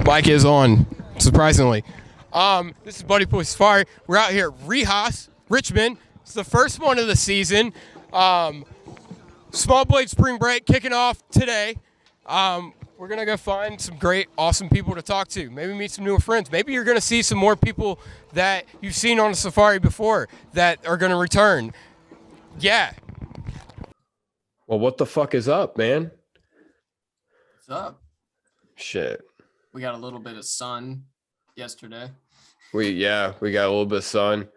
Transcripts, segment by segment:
Mic is on, surprisingly. This is Buddy Boy Safari. We're out here at Richmond. It's the first one of the season. Small Blade Spring Break kicking off today. We're going to go find some great, awesome people to talk to. Maybe meet some newer friends. Maybe you're going to see some more people that you've seen on the safari before that are going to return. Yeah. Well, what the fuck is up, man? What's up? Shit. We got a little bit of sun yesterday. We got a little bit of sun.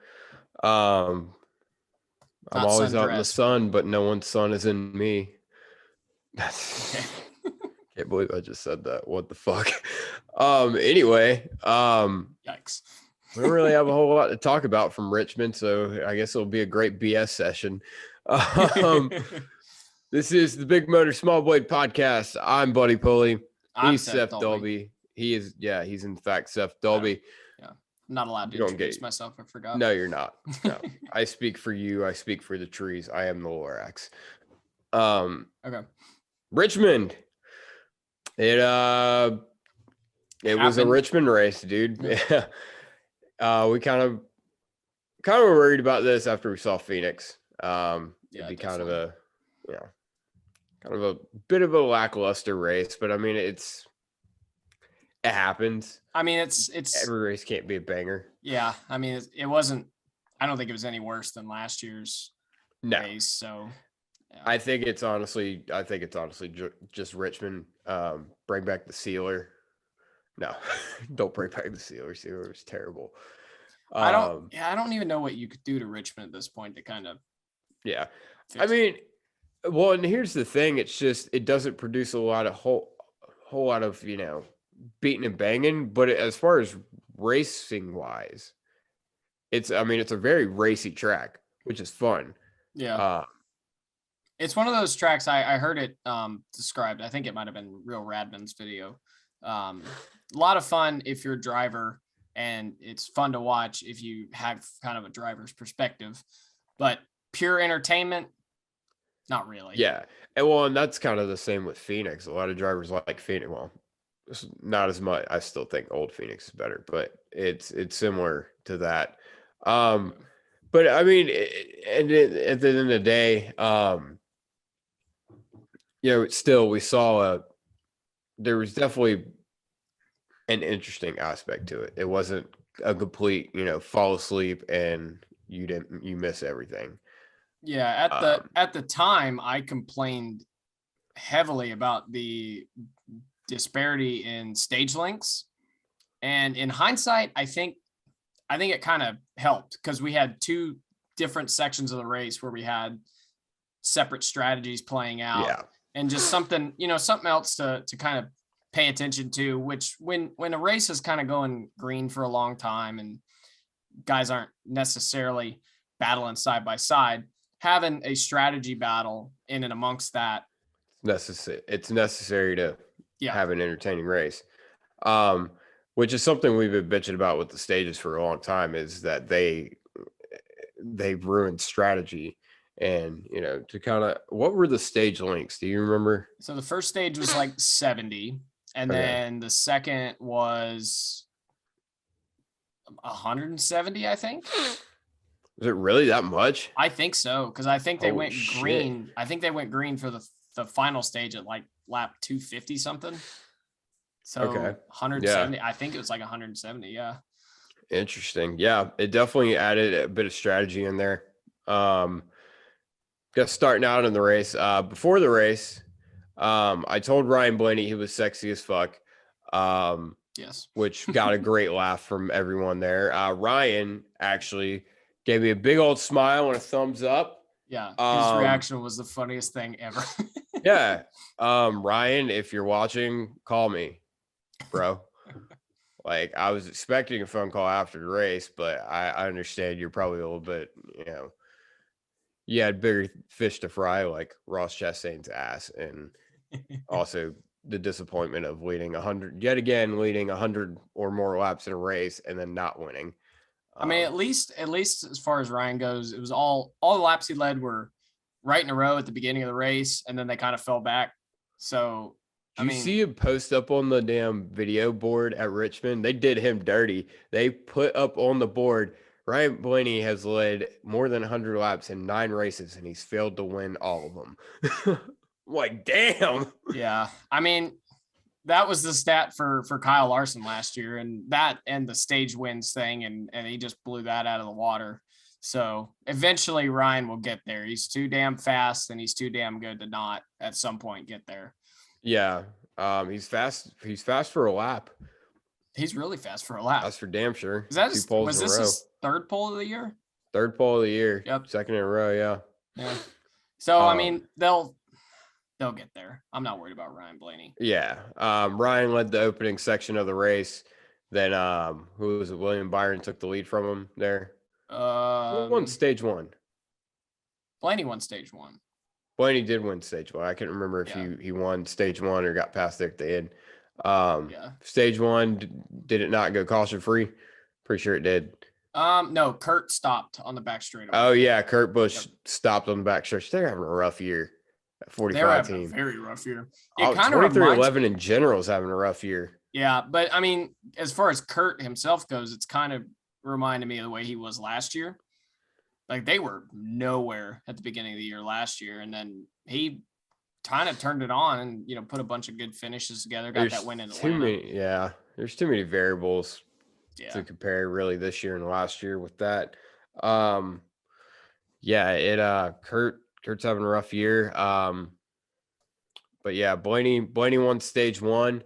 I'm always out in the sun, but no one's sun is in me. That's can't believe I just said that. What the fuck? Anyway, Yikes. we don't really have a whole lot to talk about from Richmond, so I guess it'll be a great BS session. This is the Big Motor Small Blade Podcast. I'm Buddy Pulley. He's Seth Dolby. He's in fact Seth Dolby. Yeah. I'm not allowed to introduce myself. I forgot. No, you're not. No. I speak for you. I speak for the trees. I am the Lorax. Okay. Richmond. It was a Richmond race, dude. Yeah. We kind of were worried about this after we saw Phoenix. It'd be kind of a bit of a lackluster race, but I mean it happens. I mean it's every race can't be a banger. Yeah, I mean it wasn't. I don't think it was any worse than last year's race. So yeah. I think it's honestly just Richmond. Bring back the sealer. No, don't bring back the sealer. Sealer was terrible. I don't even know what you could do to Richmond at this point to kind of. Yeah, I mean, well, and here's the thing: it's just it doesn't produce a lot of whole lot of beating and banging. But as far as racing wise, it's a very racy track, which is fun. Yeah. It's one of those tracks I heard it described. I think it might have been Real Radman's video. A lot of fun if you're a driver, and it's fun to watch if you have kind of a driver's perspective. But pure entertainment, not really. Yeah. And that's kind of the same with Phoenix. A lot of drivers like Phoenix. Well, it's not as much. I still think old Phoenix is better, but it's similar to that. But I mean, at the end of the day, still we saw there was definitely an interesting aspect to it. It wasn't a complete, fall asleep and you miss everything. Yeah, at the time I complained heavily about the disparity in stage lengths. And in hindsight, I think it kind of helped because we had two different sections of the race where we had separate strategies playing out. Yeah. And just something else to kind of pay attention to, which when a race is kind of going green for a long time and guys aren't necessarily battling side by side, having a strategy battle in and amongst that. It's necessary to have an entertaining race. Which is something we've been bitching about with the stages for a long time, is that they ruined strategy. And, to kind of, what were the stage lengths? Do you remember? So the first stage was like 70. And then the second was 170, I think. Was it really that much? I think so. Cause I think they went green. I think they went green for the final stage at like lap 250 something. So 170, yeah. I think it was like 170. Yeah. Interesting. Yeah. It definitely added a bit of strategy in there. Just starting out in the race. Before the race, I told Ryan Blaney he was sexy as fuck. Yes. Which got a great laugh from everyone there. Ryan actually gave me a big old smile and a thumbs up. Yeah. His reaction was the funniest thing ever. Yeah. Ryan, if you're watching, call me, bro. Like, I was expecting a phone call after the race, but I understand you're probably a little bit, you had bigger fish to fry, like Ross Chastain's ass, and also the disappointment of leading 100 or more laps in a race and then not winning. I mean, at least as far as Ryan goes, it was all the laps he led were right in a row at the beginning of the race, and then they kind of fell back. So Do you see him post up on the damn video board at Richmond? They did him dirty. They put up on the board, Ryan Blaney has led more than 100 laps in 9 races, and he's failed to win all of them. Like, damn. Yeah. I mean, that was the stat for Kyle Larson last year, and the stage wins thing, and he just blew that out of the water. So eventually Ryan will get there. He's too damn fast, and he's too damn good to not at some point get there. Yeah. He's fast. He's fast for a lap. He's really fast for a lap. That's for damn sure. Is that 2 poles was in a this row. his third pole of the year? Third pole of the year. Yep. Second in a row. Yeah. Yeah. So I mean, they'll get there. I'm not worried about Ryan Blaney. Yeah. Ryan led the opening section of the race. Then who was it? William Byron took the lead from him there. Who won stage 1? Blaney won stage 1. Blaney did win stage 1. I can't remember if he won stage 1 or got past there at the end. Stage 1, did it not go caution free? Pretty sure it did. No, Kurt stopped on the back straightaway. Oh yeah, Kurt Busch stopped on the back stretch. They're having a rough year. 45 team. A very rough year. It kind of 23-11 in general is having a rough year. Yeah, but I mean, as far as Kurt himself goes, it's kind of reminded me of the way he was last year. Like they were nowhere at the beginning of the year last year, and then he kind of turned it on and put a bunch of good finishes together. Got that win in Atlanta. There's too many variables to compare really this year and last year with that. Kurt's having a rough year. But yeah, Blaney won stage 1,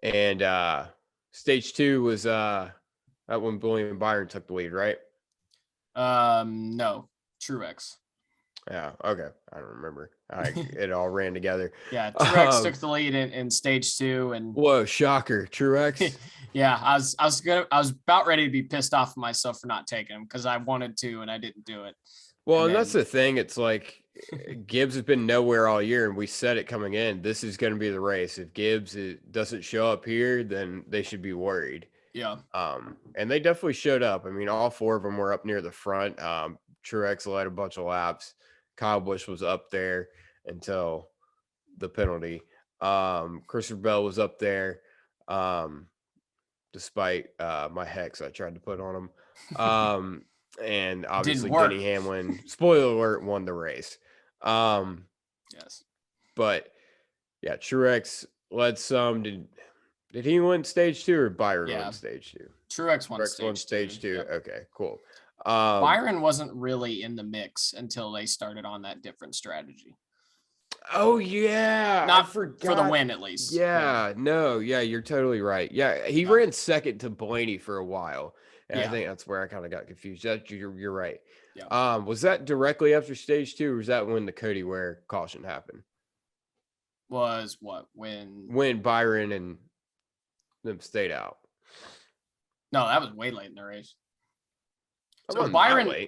and stage 2 was that when William Byron took the lead, right? No, Truex. Yeah, okay. I don't remember. It all ran together. Yeah, Truex took the lead in stage 2, and whoa, shocker, Truex. Yeah, I was about ready to be pissed off at myself for not taking him because I wanted to and I didn't do it. Well, and that's the thing. It's like Gibbs has been nowhere all year, and we said it coming in. This is going to be the race. If Gibbs doesn't show up here, then they should be worried. Yeah. And they definitely showed up. I mean, all 4 of them were up near the front. Truex led a bunch of laps. Kyle Busch was up there until the penalty. Christopher Bell was up there, despite my hex I tried to put on him. And obviously Denny Hamlin, spoiler alert, won the race. Yes. But yeah, Truex led some. Did he win stage 2 or Byron won stage 2? Truex won stage 2. Yep. Okay, cool. Byron wasn't really in the mix until they started on that different strategy. Oh yeah, not for the win at least. Yeah, no, yeah, you're totally right. Yeah, he ran second to Blaney for a while, and I think that's where I kind of got confused. You're right. Yeah. Was that directly after stage 2, or was that when the Cody Ware caution happened? Was what when Byron and them stayed out? No, that was way late in the race. So Byron,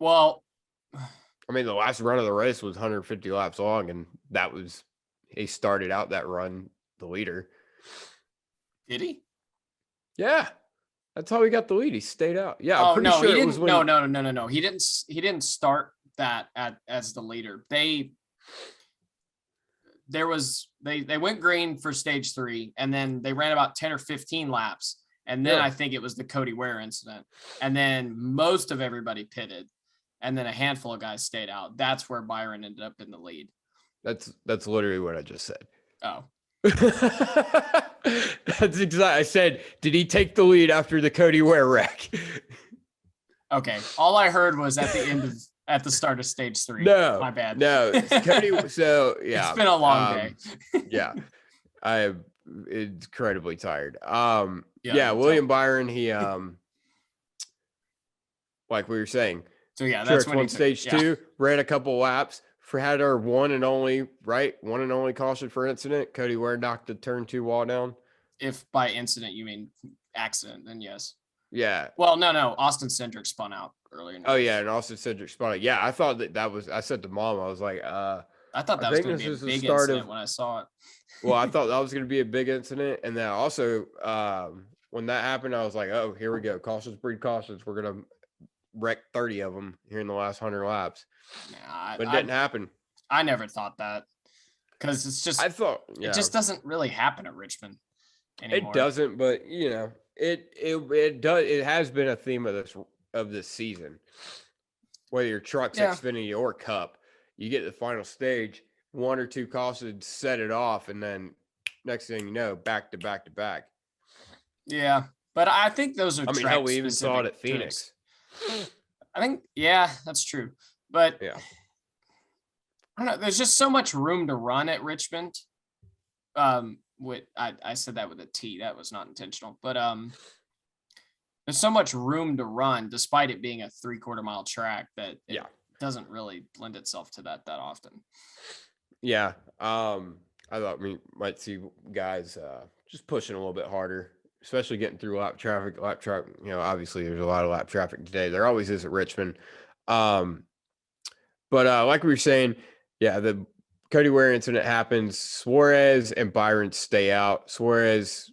well, I mean, the last run of the race was 150 laps long, and he started out that run the leader. Did he? Yeah, that's how he got the lead. He stayed out. Yeah, I'm pretty sure he didn't. No. He didn't start that as the leader. They went green for stage 3, and then they ran about 10 or 15 laps. And then I think it was the Cody Ware incident. And then most of everybody pitted. And then a handful of guys stayed out. That's where Byron ended up in the lead. That's literally what I just said. Oh. That's exactly. I said, did he take the lead after the Cody Ware wreck? Okay. All I heard was at the start of stage 3. No. My bad. No. Cody. So yeah. It's been a long day. Yeah. I am incredibly tired. William Byron, he like we were saying. So yeah, that's when won stage 2, ran a couple laps, had our one and only caution for incident. Cody Ware knocked the turn 2 wall down. If by incident you mean accident, then yes. Yeah. Well, no. Austin Cindric spun out earlier. Oh yeah, and Austin Cindric spun out. Yeah, I thought that was. I said to Mom, I was like, I thought that was going to be a big incident when I saw it. Well, I thought that was going to be a big incident, and then also when that happened, I was like, oh, here we go. Cautions breed cautions. We're going to wreck 30 of them here in the last 100 laps. But it didn't happen. I never thought that. because it's just I thought it just doesn't really happen at Richmond anymore. it doesn't, but it does. It has been a theme of this season. Whether your truck's Xfinity or Cup, you get to the final stage, one or two cautions set it off, and then next thing you know, back to back to back. Yeah, but I think those are. I mean, hell, we even saw it at Phoenix. I think, yeah, that's true. But yeah, I don't know. There's just so much room to run at Richmond. I said that with a T. That was not intentional. But there's so much room to run, despite it being a 3/4 mile track, that it doesn't really lend itself to that often. Yeah. I thought we might see guys just pushing a little bit harder, especially getting through lap traffic. Obviously there's a lot of lap traffic today. There always is at Richmond. But like we were saying, the Cody Ware incident happens. Suarez and Byron stay out. Suarez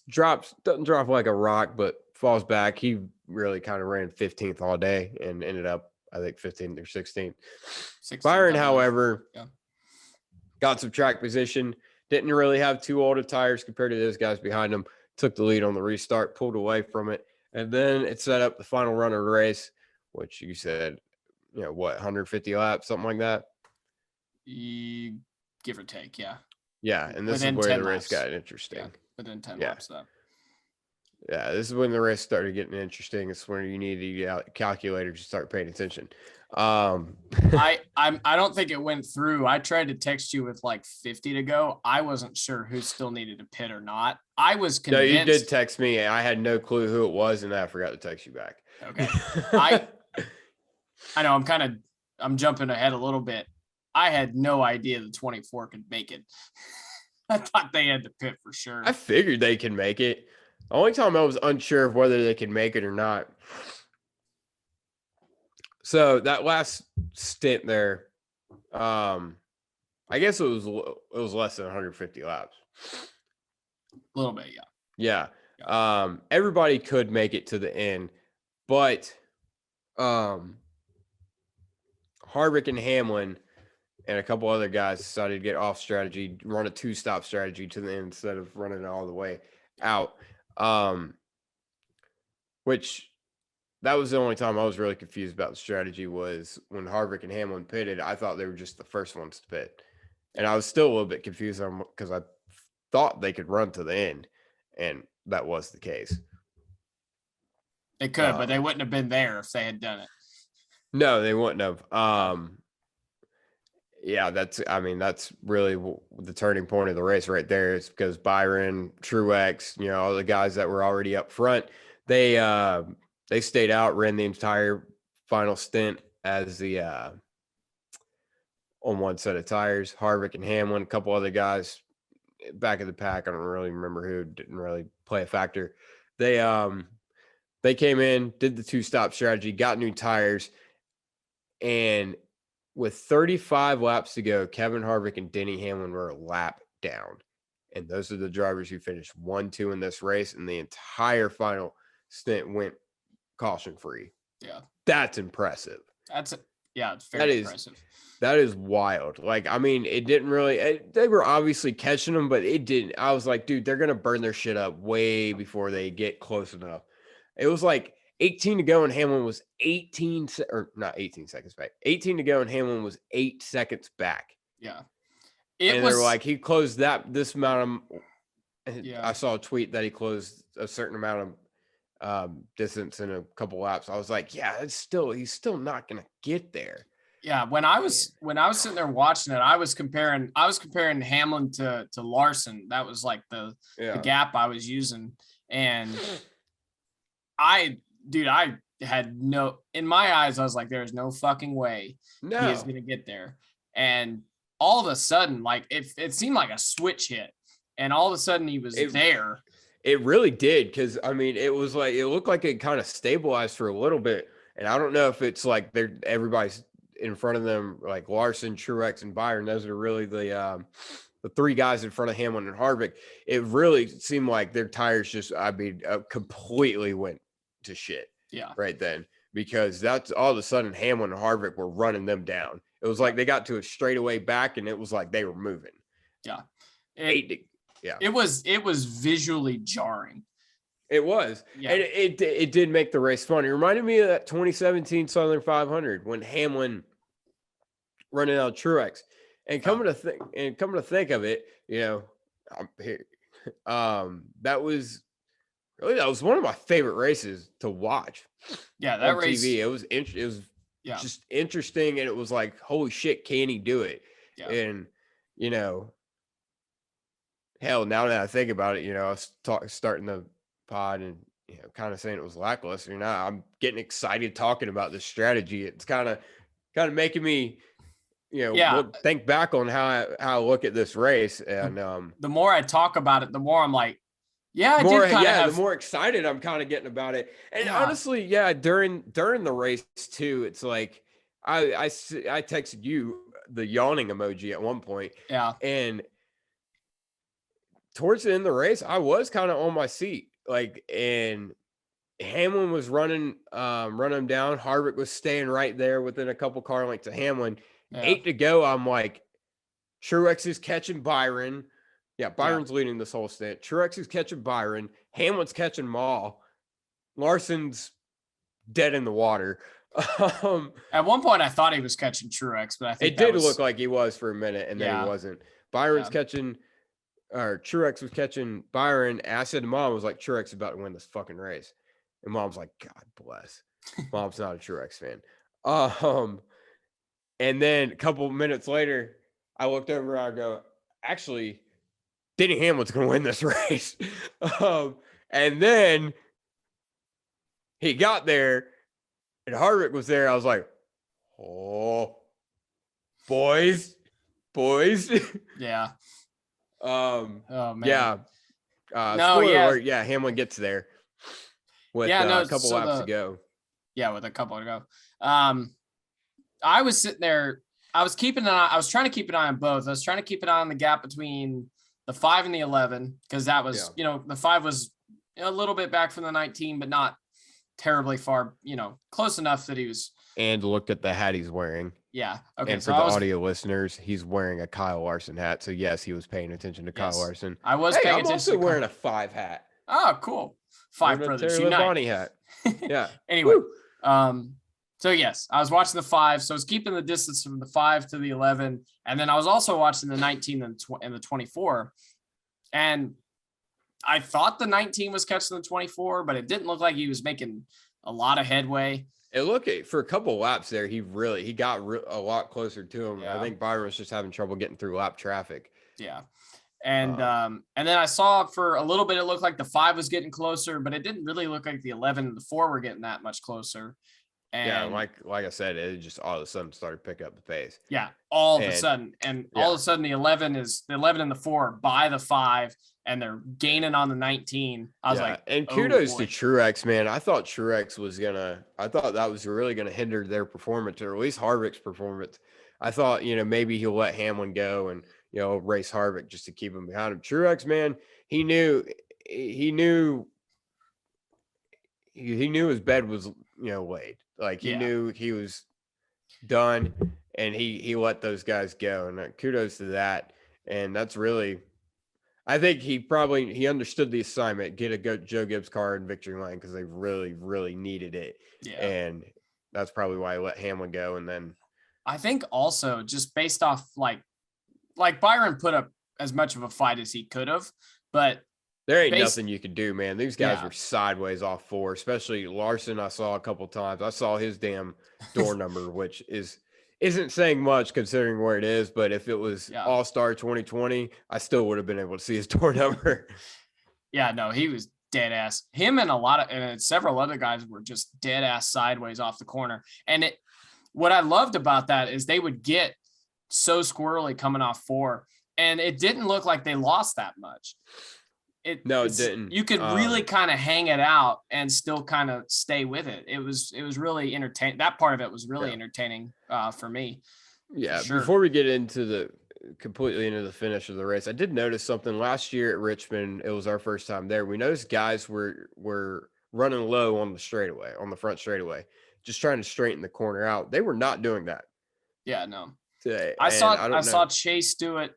doesn't drop like a rock, but falls back. He really kind of ran 15th all day and ended up, I think, 15th or 16th. Byron, however, got some track position. Didn't really have too old of tires compared to those guys behind him. Took the lead on the restart, pulled away from it, and then it set up the final run of the race, which you said, 150 laps, something like that. Give or take, yeah. Yeah, and this is where the race got interesting. Yeah, within 10 laps, though. Yeah, this is when the race started getting interesting. It's when you need the calculator to start paying attention. I don't think it went through. I tried to text you with like 50 to go. I wasn't sure who still needed to pit or not. I was convinced. No, you did text me. I had no clue who it was, and I forgot to text you back. Okay. I know I'm jumping ahead a little bit. I had no idea the 24 could make it. I thought they had to pit for sure. I figured they could make it. The only time I was unsure of whether they could make it or not. So that last stint there, I guess it was less than 150 laps. A little bit, yeah. Yeah. Everybody could make it to the end, but Harvick and Hamlin and a couple other guys decided to get off strategy, run a 2-stop strategy to the end instead of running it all the way out. Which that was the only time I was really confused about the strategy was when Harvick and Hamlin pitted. I thought they were just the first ones to pit. And I was still a little bit confused because I thought they could run to the end, and that was the case. They could, but they wouldn't have been there if they had done it. No, they wouldn't have. That's really the turning point of the race right there. Is because Byron, Truex, all the guys that were already up front, they stayed out, ran the entire final stint as the on one set of tires. Harvick and Hamlin, a couple other guys back of the pack. I don't really remember who, didn't really play a factor. They came in, did the 2-stop strategy, got new tires, and with 35 laps to go, Kevin Harvick and Denny Hamlin were a lap down. And those are the drivers who finished 1-2 in this race, and the entire final stint went caution free. Yeah. That's impressive. It's very impressive. That is wild. Like, I mean, it didn't really, they were obviously catching them, but it didn't. I was like, dude, they're going to burn their shit up way before they get close enough. It was like 18 to go and Hamlin was 18 seconds back. 18 to go and Hamlin was 8 seconds back. Yeah. They were like, he closed this amount of, I saw a tweet that he closed a certain amount of distance in a couple laps. I was like, he's still not going to get there. Yeah. When I was sitting there watching it, I was comparing Hamlin to Larson. That was like the gap I was using. And I had in my eyes, I was like, there's no fucking way he is going to get there. And all of a sudden, like it seemed like a switch hit, and all of a sudden he was there. It really did. Cause I mean, it looked like it kind of stabilized for a little bit. And I don't know if it's like everybody's in front of them, like Larson, Truex, and Byron. Those are really the 3 guys in front of Hamlin and Harvick. It really seemed like their tires just, completely went to shit. Yeah. Right then, because that's all of a sudden Hamlin and Harvick were running them down. It was like they got to a straightaway back and it was like they were moving. Yeah. It It was visually jarring. It was. Yeah. And it did make the race fun. It reminded me of that 2017 Southern 500 when Hamlin running out Truex. And coming to think of it, you know, I'm here. That was one of my favorite races to watch. Yeah, that on race. TV. It was just interesting, and it was like, holy shit, can he do it? Yeah. And you know, hell, now that I think about it, you know, I was starting the pod and kind of saying it was lackluster. You know, I'm getting excited talking about this strategy. It's kind of making me, think back on how I look at this race. And the more I talk about it, the more I'm like, yeah, the more excited I'm kind of getting about it. And honestly, during the race too, it's like I texted you the yawning emoji at one point. Yeah. And towards the end of the race, I was kind of on my seat. Like, and Hamlin was running him down. Harvick was staying right there within a couple car lengths of Hamlin. Yeah. 8 to go. I'm like, Truex is catching Byron. Yeah, Byron's leading this whole stint. Truex is catching Byron. Hamlin's catching Smol. Larson's dead in the water. At one point, I thought he was catching Truex, but I think it did look like he was for a minute, and then he wasn't. Byron's catching, or Truex was catching Byron. And I said to Mom, was like, Truex is about to win this fucking race. And Mom's like, God bless. Mom's not a Truex fan. And then a couple minutes later, I looked over and I go, actually, Denny Hamlin's going to win this race. And then he got there and Harvick was there. I was like, oh, boys. Yeah. Oh, man. Yeah. Alert, Hamlin gets there with a couple laps to go. Yeah, with a couple to go. I was sitting there. I was trying to keep an eye on both. I was trying to keep an eye on the gap between the 5 and the 11, because that was, the 5 was a little bit back from the 19, but not terribly far, close enough that he was. And look at the hat he's wearing. Yeah. Okay. And for the audio listeners, he's wearing a Kyle Larson hat. So yes, he was paying attention to Kyle Larson. I was paying attention. I'm also wearing a 5 hat. Oh, cool. 5 brothers unite. Hat. Yeah. Anyway, so yes, I was watching the 5. So I was keeping the distance from the 5 to the 11. And then I was also watching the 19 and the 24. And I thought the 19 was catching the 24, but it didn't look like he was making a lot of headway. It looked for a couple laps there. He got a lot closer to him. Yeah. I think Byron was just having trouble getting through lap traffic. Yeah. And then I saw for a little bit, it looked like the 5 was getting closer, but it didn't really look like the 11 and the 4 were getting that much closer. And like I said, it just all of a sudden started picking up the pace. Yeah, all of a sudden the 11 and the 4 by the 5, and they're gaining on the 19. I was like, and kudos to Truex, man. I thought Truex that was really gonna hinder their performance, or at least Harvick's performance. I thought, maybe he'll let Hamlin go and race Harvick just to keep him behind him. Truex, man, he knew his bed was laid. Like he knew he was done, and he let those guys go. And kudos to that. And that's really, I think he understood the assignment. Get a Joe Gibbs car in victory lane because they really, really needed it. Yeah. And that's probably why he let Hamlin go. And then I think also just based off like Byron put up as much of a fight as he could have, but there ain't nothing you could do, man. These guys were sideways off 4, especially Larson. I saw a couple times. I saw his damn door number, which isn't saying much considering where it is. But if it was All-Star 2020, I still would have been able to see his door number. Yeah, no, he was dead ass. Him and several other guys were just dead ass sideways off the corner. And what I loved about that is they would get so squirrely coming off 4, and it didn't look like they lost that much. It didn't. You could really kind of hang it out and still kind of stay with it. It was really entertaining. That part of it was really entertaining for me. Yeah. Sure. Before we get into completely into the finish of the race, I did notice something last year at Richmond. It was our first time there. We noticed guys were running low on the front straightaway, just trying to straighten the corner out. They were not doing that. Yeah, no. Today. I saw Chase do it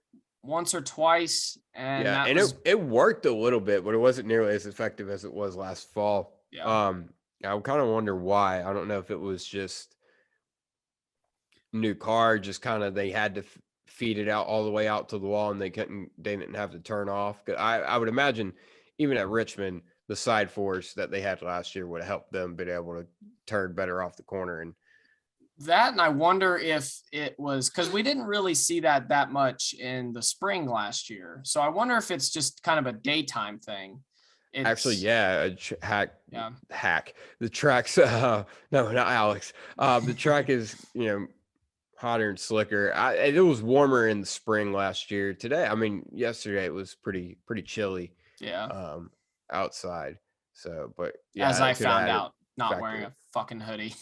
once or twice, and Yeah, that and was it worked a little bit, but it wasn't nearly as effective as it was last fall. yeah. I kind of wonder why. I don't know if it was just new car, just kind of they had to feed it out all the way out to the wall, and they didn't have to turn off. 'Cause I would imagine even at Richmond, the side force that they had last year would have helped them be able to turn better off the corner. And That, and I wonder if it was because we didn't really see that much in the spring last year. So I wonder if it's just kind of a daytime thing. actually, It's yeah, yeah. hack. The track's no, not Alex. The track is hotter and slicker. It was warmer in the spring last year. Today, I mean, yesterday it was pretty chilly Yeah. outside. So, but yeah, As I it could found add a out, not wearing factor. a fucking hoodie.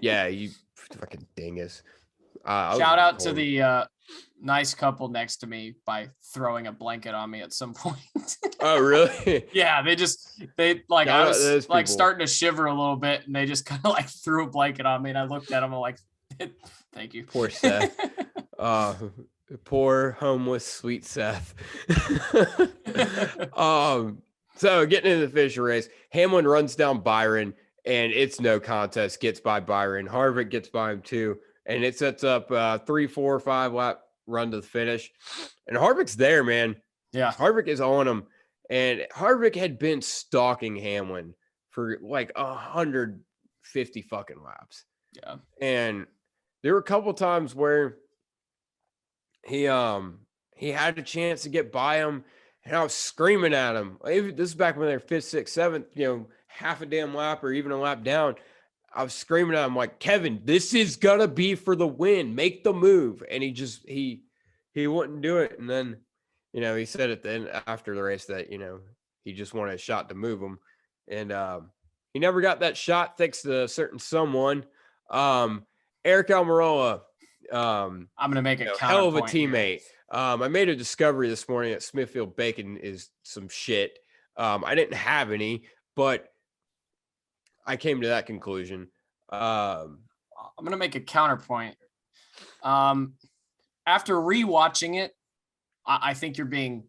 Yeah, you fucking dingus. I was Shout out to cold. the nice couple next to me by throwing a blanket on me at some point. Oh, really? Yeah, they like Shout I out to was those like people. starting to shiver a little bit, and they just kind of like threw a blanket on me, and I looked at them, I'm like, thank you. Poor Seth. Poor homeless sweet Seth. So getting into the finish race, Hamlin runs down Byron, and it's no contest. Gets by Byron. Harvick gets by him too, and it sets up 3, 4, 5 lap run to the finish. And Harvick's there, man. Yeah. Harvick is on him, and Harvick had been stalking Hamlin for like 150 fucking laps. Yeah. And there were a couple times where he had a chance to get by him, and I was screaming at him. This is back when they were 5th, 6th, 7th, half a damn lap or even a lap down. I was screaming at him like, Kevin, this is gonna be for the win. Make the move. And he wouldn't do it. And then, he said at the end after the race that, he just wanted a shot to move him. And he never got that shot thanks to a certain someone. Eric Almirola, I'm gonna make a hell of a counterpoint here. teammate. I made a discovery this morning that Smithfield Bacon is some shit. I didn't have any, but I came to that conclusion. I'm gonna make a counterpoint. After rewatching it, I think you're being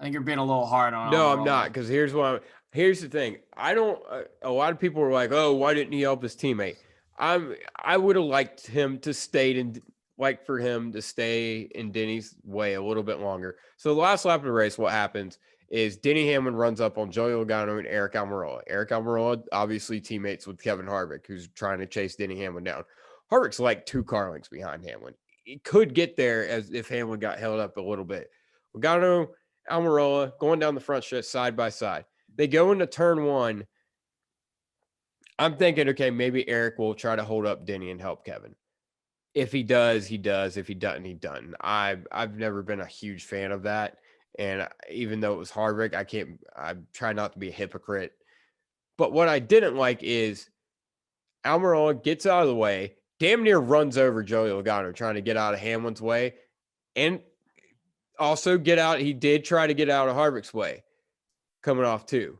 a little hard on. No, I'm Almirola. not, because here's the thing. I don't. A lot of people were like, "Oh, why didn't he help his teammate?" I would have liked him to stay in Denny's way a little bit longer. So the last lap of the race, what happens is Denny Hamlin runs up on Joey Logano and Eric Almirola. Eric Almirola, obviously teammates with Kevin Harvick, who's trying to chase Denny Hamlin down. Harvick's like 2 car lengths behind Hamlin. He could get there as if Hamlin got held up a little bit. Logano, Almirola going down the front stretch side by side. They go into turn 1. I'm thinking, okay, maybe Eric will try to hold up Denny and help Kevin. If he does, he does. If he doesn't, he doesn't. I've never been a huge fan of that. And even though it was Harvick, I try not to be a hypocrite. But what I didn't like is Almirola gets out of the way, damn near runs over Joey Logano trying to get out of Hamlin's way. And also he did try to get out of Harvick's way coming off 2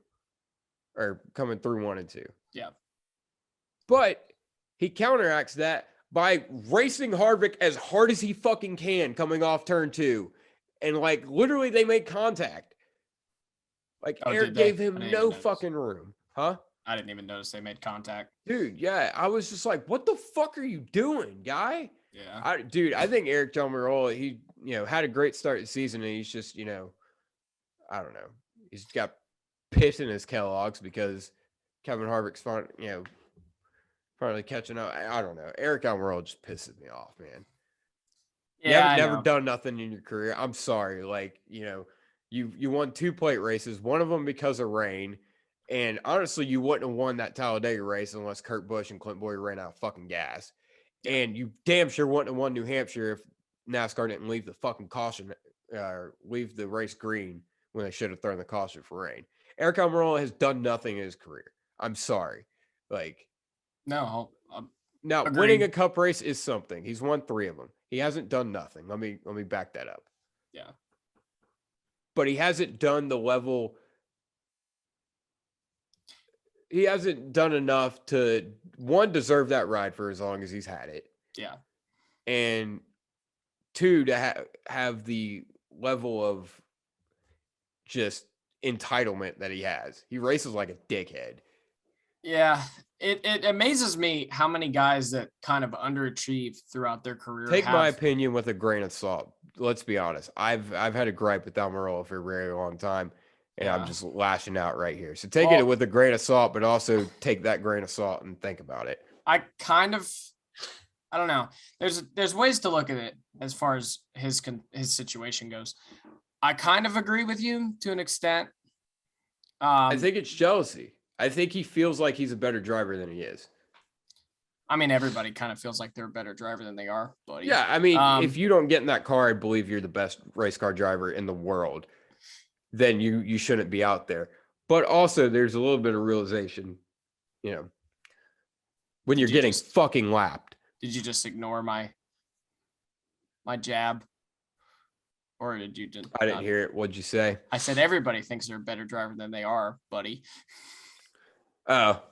or coming through 1 and 2. Yeah. But he counteracts that by racing Harvick as hard as he fucking can coming off turn 2. And like literally they made contact. Like Eric gave him no fucking room. Huh? I didn't even notice they made contact. Dude, yeah. I was just like, what the fuck are you doing, guy? Yeah. I think Eric Almirola, he, had a great start to the season, and he's just, I don't know. He's got piss in his Kellogg's because Kevin Harvick's finally catching up. I don't know. Eric Almirola just pisses me off, man. Yeah, you haven't never done nothing in your career. I'm sorry. Like, you won 2 plate races, one of them because of rain. And honestly, you wouldn't have won that Talladega race unless Kurt Busch and Clint Boyer ran out of fucking gas. Yeah. And you damn sure wouldn't have won New Hampshire if NASCAR didn't leave the fucking caution, leave the race green when they should have thrown the caution for rain. Eric Almirola has done nothing in his career. I'm sorry. Like, no. Now, agreed. Winning a cup race is something. He's won 3 of them. He hasn't done nothing. Let me back that up. Yeah. But he hasn't done the level. He hasn't done enough to, one, deserve that ride for as long as he's had it. Yeah. And two, to have the level of just entitlement that he has. He races like a dickhead. Yeah, it amazes me how many guys that kind of underachieve throughout their career. Take my opinion with a grain of salt. Let's be honest. I've had a gripe with Almirola for a very long time, and I'm just lashing out right here. So take it with a grain of salt, but also take that grain of salt and think about it. I don't know. There's ways to look at it as far as his situation goes. I kind of agree with you to an extent. I think it's jealousy. I think he feels like he's a better driver than he is. I mean, everybody kind of feels like they're a better driver than they are, buddy. Yeah, I mean, if you don't get in that car, I believe you're the best race car driver in the world, then you shouldn't be out there. But also, there's a little bit of realization, when you're getting fucking lapped. Did you just ignore my jab? Or did you just... I didn't hear it. What'd you say? I said everybody thinks they're a better driver than they are, buddy. Oh,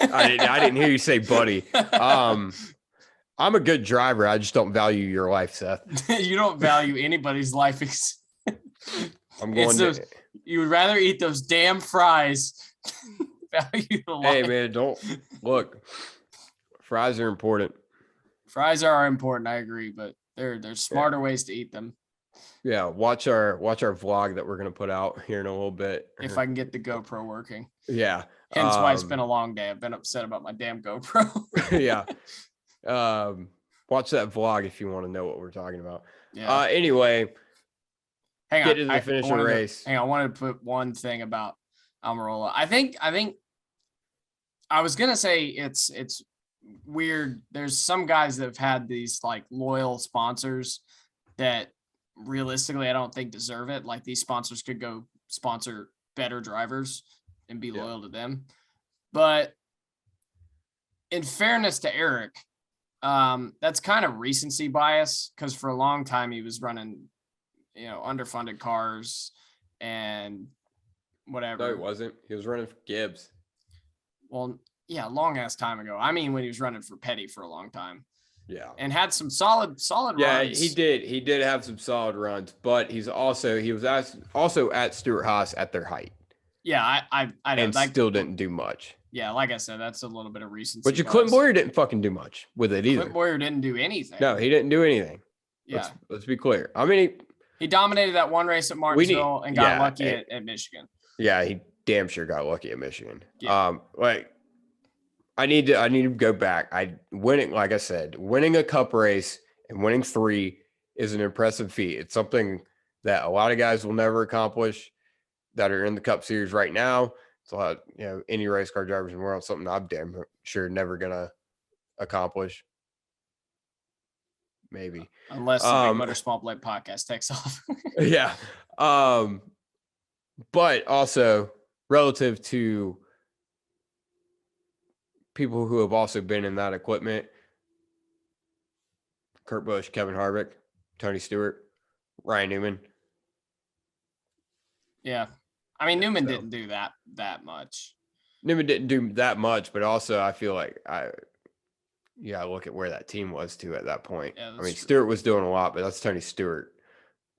I didn't hear you say buddy. I'm a good driver. I just don't value your life, Seth. You don't value anybody's life. I'm going you would rather eat those damn fries. Value the life. Hey, man, don't look. Fries are important. Fries are important. I agree, but there's smarter ways to eat them. Yeah, watch our vlog that we're gonna put out here in a little bit. If I can get the GoPro working. Yeah. Hence why it's been a long day. I've been upset about my damn GoPro. Yeah. Watch that vlog if you want to know what we're talking about. Yeah. Anyway, hang on. Get to the finish of the race. I wanted to put one thing about Almirola. I think I was gonna say it's weird. There's some guys that have had these like loyal sponsors that realistically I don't think deserve it. Like these sponsors could go sponsor better drivers and be loyal to them. But in fairness to Eric, that's kind of recency bias, because for a long time he was running, underfunded cars and whatever. No, he wasn't. He was running for Gibbs. Well, yeah, long ass time ago. I mean, when he was running for Petty for a long time. Yeah. And had some solid runs. Yeah, he did. He did have some solid runs, but he was also at Stewart Haas at their height. Yeah, I know. And still didn't do much. Yeah, like I said, that's a little bit of recency. But your Clint Boyer didn't fucking do much with it either. Clint Boyer didn't do anything. No, he didn't do anything. Yeah. Let's be clear. I mean, he dominated that one race at Martinsville and got lucky at Michigan. Yeah, he damn sure got lucky at Michigan. Yeah. I need to go back. Winning a cup race and winning 3 is an impressive feat. It's something that a lot of guys will never accomplish that are in the Cup Series right now. It's a lot, any race car drivers in the world, something I'm damn sure never gonna accomplish. Maybe. Unless the Big Motor Small Blade podcast takes off. Yeah. But also relative to people who have also been in that equipment, Kurt Busch, Kevin Harvick, Tony Stewart, Ryan Newman. Yeah. I mean, Newman didn't do that much. Newman didn't do that much, but also I feel like look at where that team was too at that point. Yeah, I mean, true. Stewart was doing a lot, but that's Tony Stewart.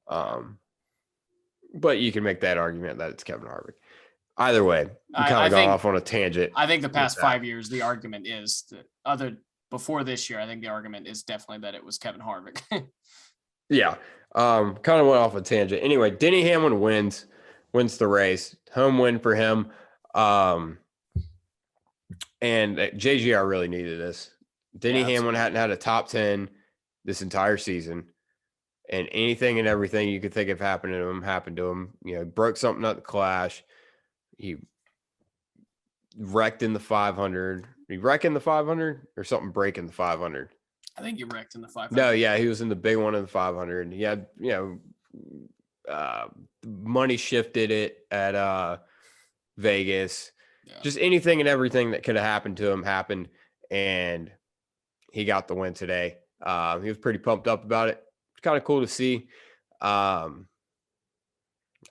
But you can make that argument that it's Kevin Harvick. Either way, I'm kind of going off on a tangent. I think the past 5 years, the argument is before this year, I think the argument is definitely that it was Kevin Harvick. Yeah. Kind of went off a tangent. Anyway, Denny Hamlin wins the race. Home win for him. And JGR really needed this. Denny Hamlin hadn't had a top 10 this entire season. And anything and everything you could think of happened to him. Broke something at the Clash. He wrecked in the 500. He wrecked in the 500 or something breaking the 500? I think he wrecked in the 500. No, yeah, he was in the big one in the 500. He had, money shifted it at Vegas. Yeah. Just anything and everything that could have happened to him happened, and he got the win today. He was pretty pumped up about it. It's kind of cool to see. I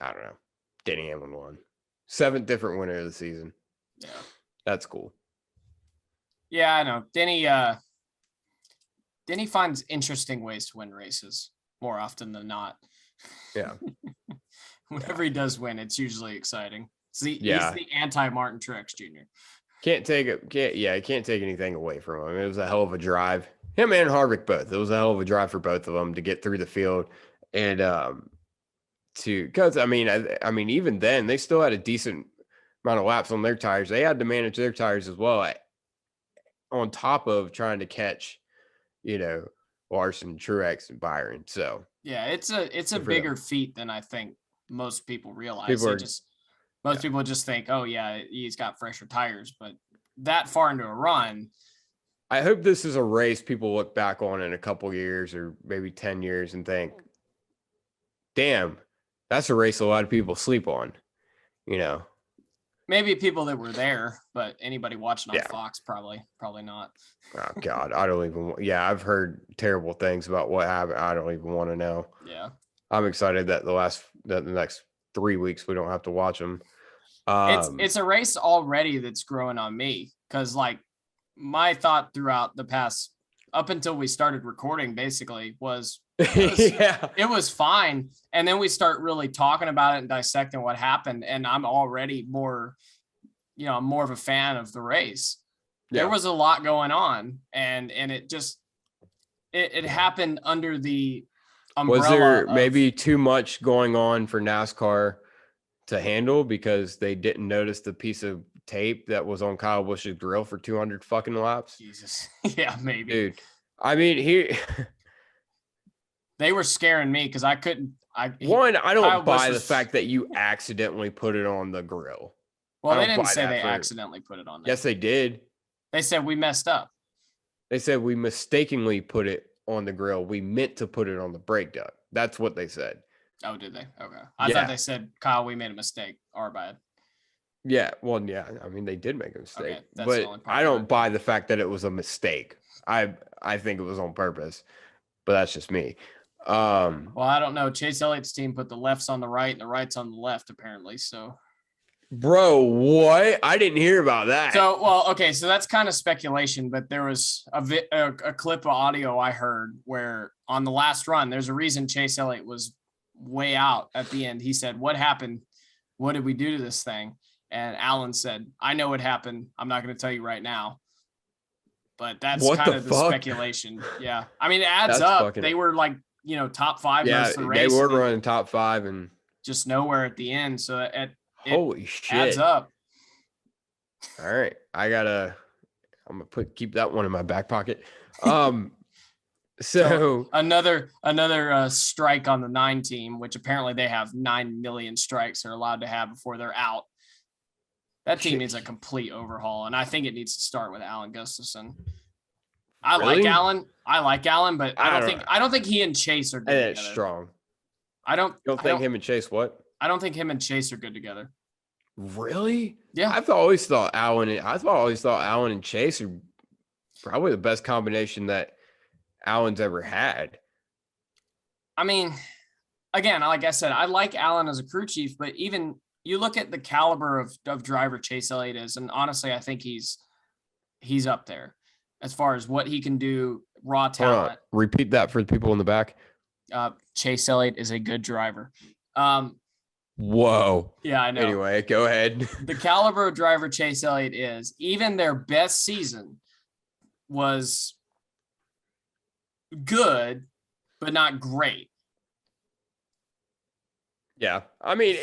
don't know. Denny Hamlin won. 7th different winner of the season. Yeah. That's cool. Yeah, I know. Denny finds interesting ways to win races. more often than not. Yeah. Whenever he does win, it's usually exciting. He's Yeah. the anti-Martin Truex Jr. Can't take anything away from him. It was a hell of a drive. Him and Harvick both. It was a hell of a drive for both of them to get through the field. And because I mean, even then they still had a decent amount of laps on their tires. They had to manage their tires as well, on top of trying to catch, Larson, Truex, and Byron. So yeah, it's a bigger feat than I think most people realize. People just think, oh yeah, he's got fresher tires, but that far into a run. I hope this is a race people look back on in a couple years or maybe 10 years and think, damn, that's a race a lot of people sleep on, Maybe people that were there, but anybody watching on Fox, probably not. Oh God, I've heard terrible things about what happened. I don't even want to know. Yeah. I'm excited that the next 3 weeks we don't have to watch them. It's a race already that's growing on me, because like my thought throughout the past, up until we started recording, basically was it was fine, and then we start really talking about it and dissecting what happened, and I'm already more of a fan of the race. There was a lot going on, and it just it happened under the umbrella. Was there maybe too much going on for NASCAR to handle because they didn't notice the piece of tape that was on Kyle Busch's grill for 200 fucking laps? Jesus. Yeah, maybe. Dude, I mean, they were scaring me because I couldn't. I don't buy the fact that you accidentally put it on the grill. Well, they didn't say they accidentally put it on there. Yes, they did. They said we messed up. They said we mistakenly put it on the grill. We meant to put it on the brake duct. That's what they said. Oh, did they? Okay. I thought they said, Kyle, we made a mistake. Our bad. Yeah. Well, yeah. I mean, they did make a mistake. Okay, that's but the only part I don't buy the fact that it was a mistake. I think it was on purpose. But that's just me. Well, I don't know. Chase Elliott's team put the lefts on the right and the rights on the left, apparently. So, bro, what? I didn't hear about that. So, well, okay. So that's kind of speculation, but there was a clip of audio I heard where on the last run, there's a reason Chase Elliott was way out at the end. He said, "What happened? What did we do to this thing?" And Alan said, "I know what happened. I'm not going to tell you right now." But that's kind of the speculation. Yeah. I mean, it adds up. They were like, top 5 most of the race. They were running top 5 and just nowhere at the end. So it holy shit adds up. All right. I'm going to keep that one in my back pocket. So another strike on the 9 team, which apparently they have 9 million strikes they're allowed to have before they're out. That team needs a complete overhaul, and I think it needs to start with Alan Gustafson. I like Alan, but I don't think he and Chase are good together. Strong. I don't think him and Chase what? I don't think him and Chase are good together. Really? Yeah. I've always thought Alan and Chase are probably the best combination that Alan's ever had. I mean, again, like I said, I like Alan as a crew chief, but even you look at the caliber of driver Chase Elliott is, and honestly, I think he's up there as far as what he can do, raw talent. Repeat that for the people in the back. Chase Elliott is a good driver. Whoa. Yeah, I know. Anyway, go ahead. The caliber of driver Chase Elliott is, even their best season was good, but not great. Yeah. I mean,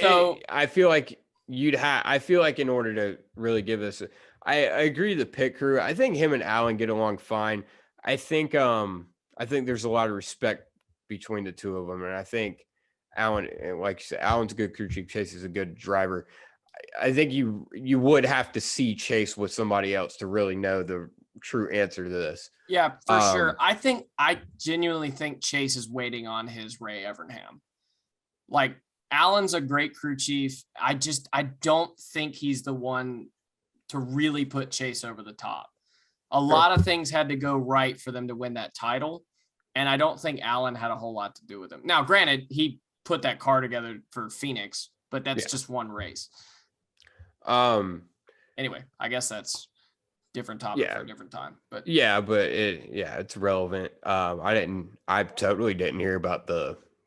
I feel like in order to really give this, I agree the pit crew. I think him and Alan get along fine. I think there's a lot of respect between the two of them. And I think Alan, like you said, Alan's a good crew chief. Chase is a good driver. I think you would have to see Chase with somebody else to really know the true answer to this. Yeah, for sure. I genuinely think Chase is waiting on his Ray Evernham. Like, Alan's a great crew chief. I don't think he's the one to really put Chase over the top. A lot of things had to go right for them to win that title, and I don't think Alan had a whole lot to do with him. Now, granted, he put that car together for Phoenix, but that's just one race. Anyway, I guess that's different topic for a different time. But it's relevant. I totally didn't hear about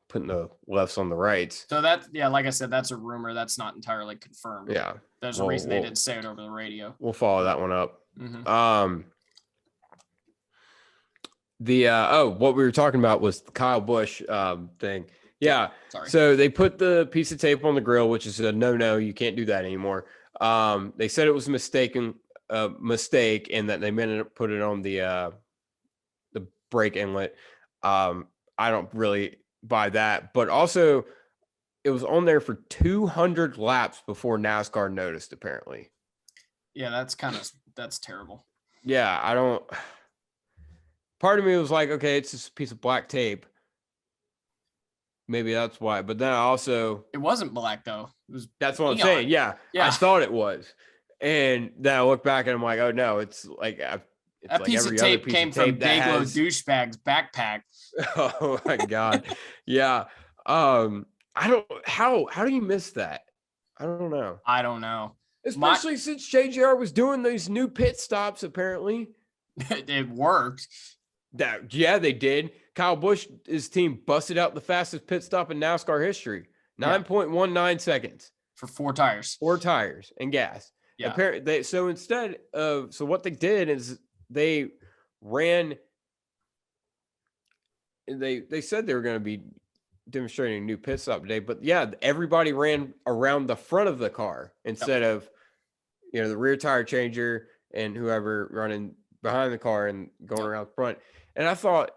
putting the lefts on the rights. So like I said, that's a rumor. That's not entirely confirmed. Yeah. There's a reason they didn't say it over the radio. We'll follow that one up. Mm-hmm. What we were talking about was the Kyle Busch thing. Yeah. Sorry. So they put the piece of tape on the grill, which is a no. You can't do that anymore. They said it was a mistake and that they meant to put it on the brake inlet. I don't really buy that, but also it was on there for 200 laps before NASCAR noticed, apparently. Yeah, that's terrible. Yeah, part of me was like, okay, it's just a piece of black tape. Maybe that's why. But then it wasn't black though. That's what I'm saying. Yeah. I thought it was. And then I look back and I'm like, oh no, it's like that piece of tape came from Dayglow douchebag's backpack. Oh my God. Yeah. How do you miss that? I don't know. Especially since JGR was doing these new pit stops, apparently. It worked. They did. Kyle Busch's team busted out the fastest pit stop in NASCAR history. 9.19 seconds. For 4 tires. 4 tires and gas. Yeah. Apparently, so what they did is they ran. They said they were going to be demonstrating a new pit stop today, but everybody ran around the front of the car instead of, the rear tire changer and whoever running behind the car and going around the front. And I thought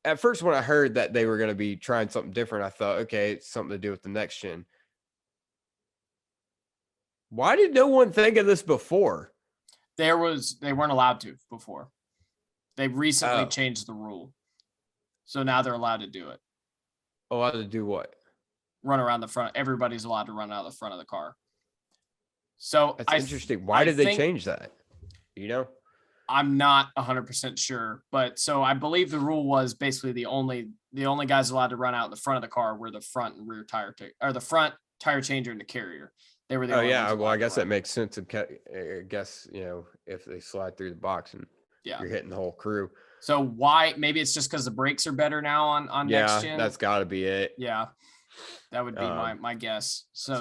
at first when I heard that they were going to be trying something different, I thought, okay, it's something to do with the next gen. Why did no one think of this before? They weren't allowed to before. They recently changed the rule. So now they're allowed to do it. Allowed to do what? Run around the front. Everybody's allowed to run out of the front of the car. So that's interesting. Why did they change that? I'm not 100% sure, but so I believe the rule was basically the only guys allowed to run out in the front of the car were the front and rear tire or the front tire changer and the carrier. They were the only ones. Well, I guess that makes sense. I guess if they slide through the box and you're hitting the whole crew. So why? Maybe it's just because the brakes are better now on next gen. That's got to be it. Yeah, that would be my guess. So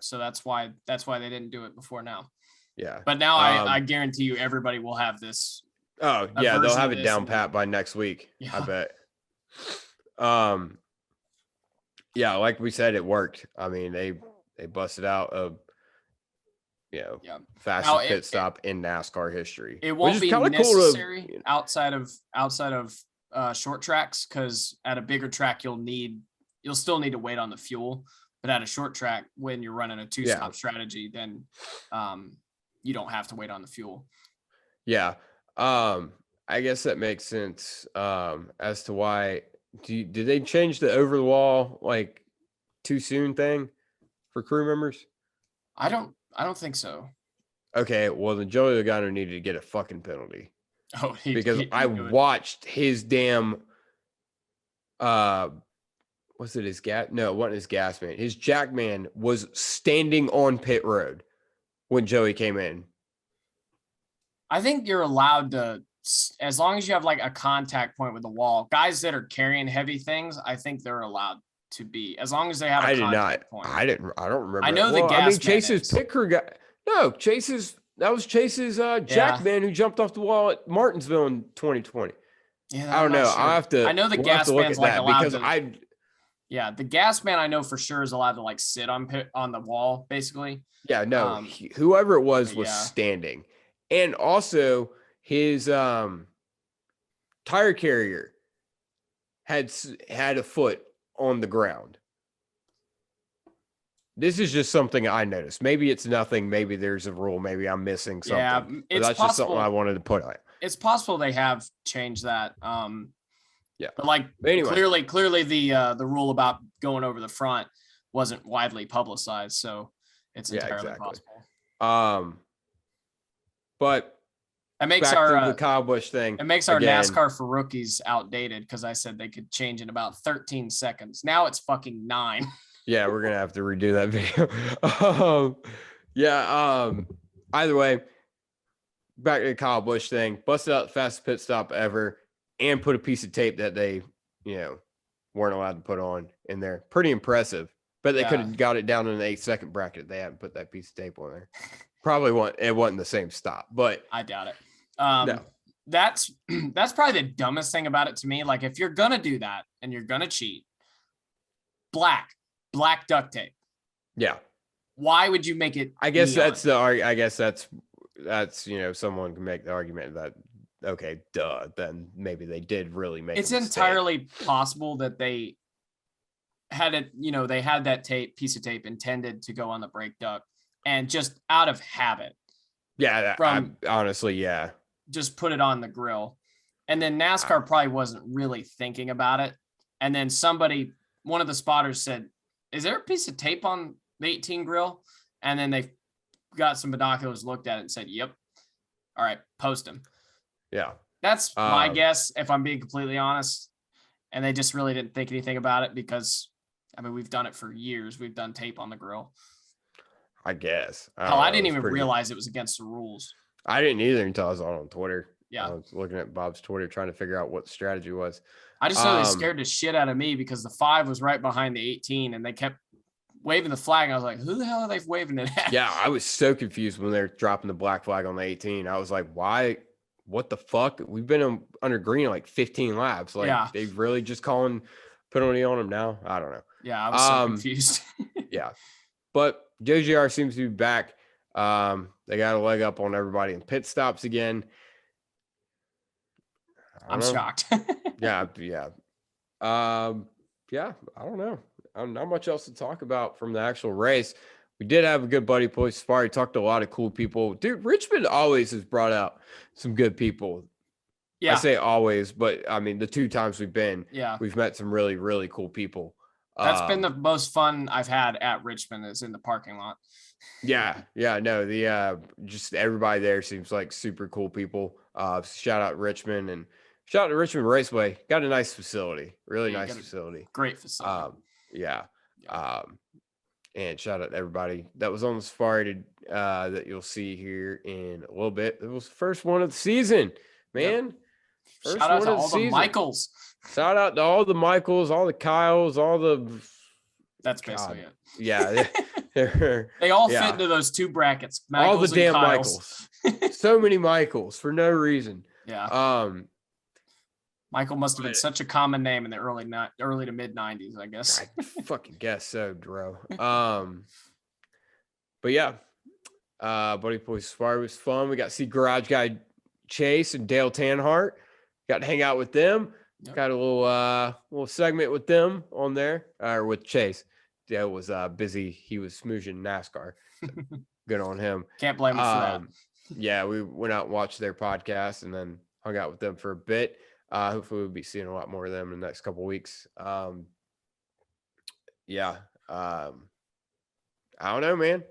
So that's why they didn't do it before now. Yeah. But now I guarantee you everybody will have this. Oh yeah, they'll have it down pat by next week. Yeah. I bet. Like we said, it worked. I mean, they busted out a fastest pit stop in NASCAR history. It won't be necessary cool outside of short tracks, because at a bigger track you'll still need to wait on the fuel. But at a short track, when you're running a 2-stop strategy, then you don't have to wait on the fuel. Yeah. I guess that makes sense as to why. Did they change the over the wall like too soon thing for crew members? I don't think so. Okay, well then Joey Logano needed to get a fucking penalty. Oh, I watched his damn was it his gas? No, it wasn't his gas man. His jack man was standing on pit road when Joey came in. I think you're allowed to, as long as you have like a contact point with the wall. Guys that are carrying heavy things, I think they're allowed to be, as long as they have a contact point. I don't remember. I know Chase's pit crew guy. No, that was Chase's jack man who jumped off the wall at Martinsville in 2020. Yeah, I don't know. Sure. I have to. I know the gas man's like allowed because to. Yeah, the gas man I know for sure is allowed to like sit on the wall, basically. Yeah, no, whoever it was standing, and also his tire carrier had a foot on the ground. This is just something I noticed. Maybe it's nothing. Maybe there's a rule. Maybe I'm missing something. Yeah, it's that's possible. Just something I wanted to put on. It's possible they have changed that. Yeah, but anyway. clearly the rule about going over the front wasn't widely publicized, so it's entirely possible. But it makes the Kyle Busch thing. It makes our NASCAR for rookies outdated, because I said they could change in about 13 seconds. Now it's fucking 9. Yeah, we're gonna have to redo that video. Either way, back to the Kyle Busch thing, busted out the fastest pit stop ever, and put a piece of tape that they, weren't allowed to put on in there. Pretty impressive. But they could have got it down in an 8-second bracket. They haven't put that piece of tape on there. Probably it wasn't the same stop, but I doubt it. no. That's probably the dumbest thing about it to me. Like, if you're gonna do that and you're gonna cheat, black duct tape. Yeah. Why would you make it? I guess neon? that's someone can make the argument that, okay, duh, then maybe they did really make It's a mistake. entirely possible that they had it, they had that piece of tape intended to go on the brake duct, and just out of habit. Yeah, honestly, yeah. Just put it on the grill. And then NASCAR probably wasn't really thinking about it. And then one of the spotters said, "Is there a piece of tape on the 18 grill?" And then they got some binoculars, looked at it, and said, "Yep. All right, post him." Yeah. That's my guess, if I'm being completely honest. And they just really didn't think anything about it because, we've done it for years. We've done tape on the grill. I guess. I didn't even realize it was against the rules. I didn't either until I was on Twitter. Yeah. I was looking at Bob's Twitter trying to figure out what the strategy was. I just know they scared the shit out of me because the 5 was right behind the 18 and they kept waving the flag. I was like, who the hell are they waving it at? Yeah, I was so confused when they're dropping the black flag on the 18. I was like, why? What the fuck? We've been under green like 15 laps. Like, they really just calling penalty on them now? I don't know. Yeah, I was so confused. Yeah. But JGR seems to be back. They got a leg up on everybody in pit stops again. I'm shocked. Yeah. I don't know. Not much else to talk about from the actual race. We did have a good buddy police safari. Talked to a lot of cool people. Dude, Richmond always has brought out some good people. Yeah. I say always, but the 2 times we've been, we've met some really, really cool people. That's been the most fun I've had at Richmond is in the parking lot. Yeah. No, just everybody there seems like super cool people. Shout out Richmond and shout out to Richmond Raceway. Got a nice facility. Really nice facility. Great facility. And shout out to everybody that was on the safari that you'll see here in a little bit. It was the first one of the season, man. Yep. Shout out to all the Michaels. Shout out to all the Michaels, all the Kyles, all the. That's basically it. Yeah. They all fit into those 2 brackets. Michaels all the damn Kyles. Michaels. So many Michaels for no reason. Yeah. Michael must have been such a common name in the early to mid 90s, I guess. I fucking guess so, Dro. But yeah, Buddy Boy Safari was fun. We got to see Garage Guy Chase and Dale Tanhart. Got to hang out with them. Yep. Got a little segment with them on there, or with Chase. Dale was busy. He was smooching NASCAR. So good on him. Can't blame him for that. Yeah, we went out and watched their podcast and then hung out with them for a bit. Hopefully we'll be seeing a lot more of them in the next couple of weeks. I don't know, man.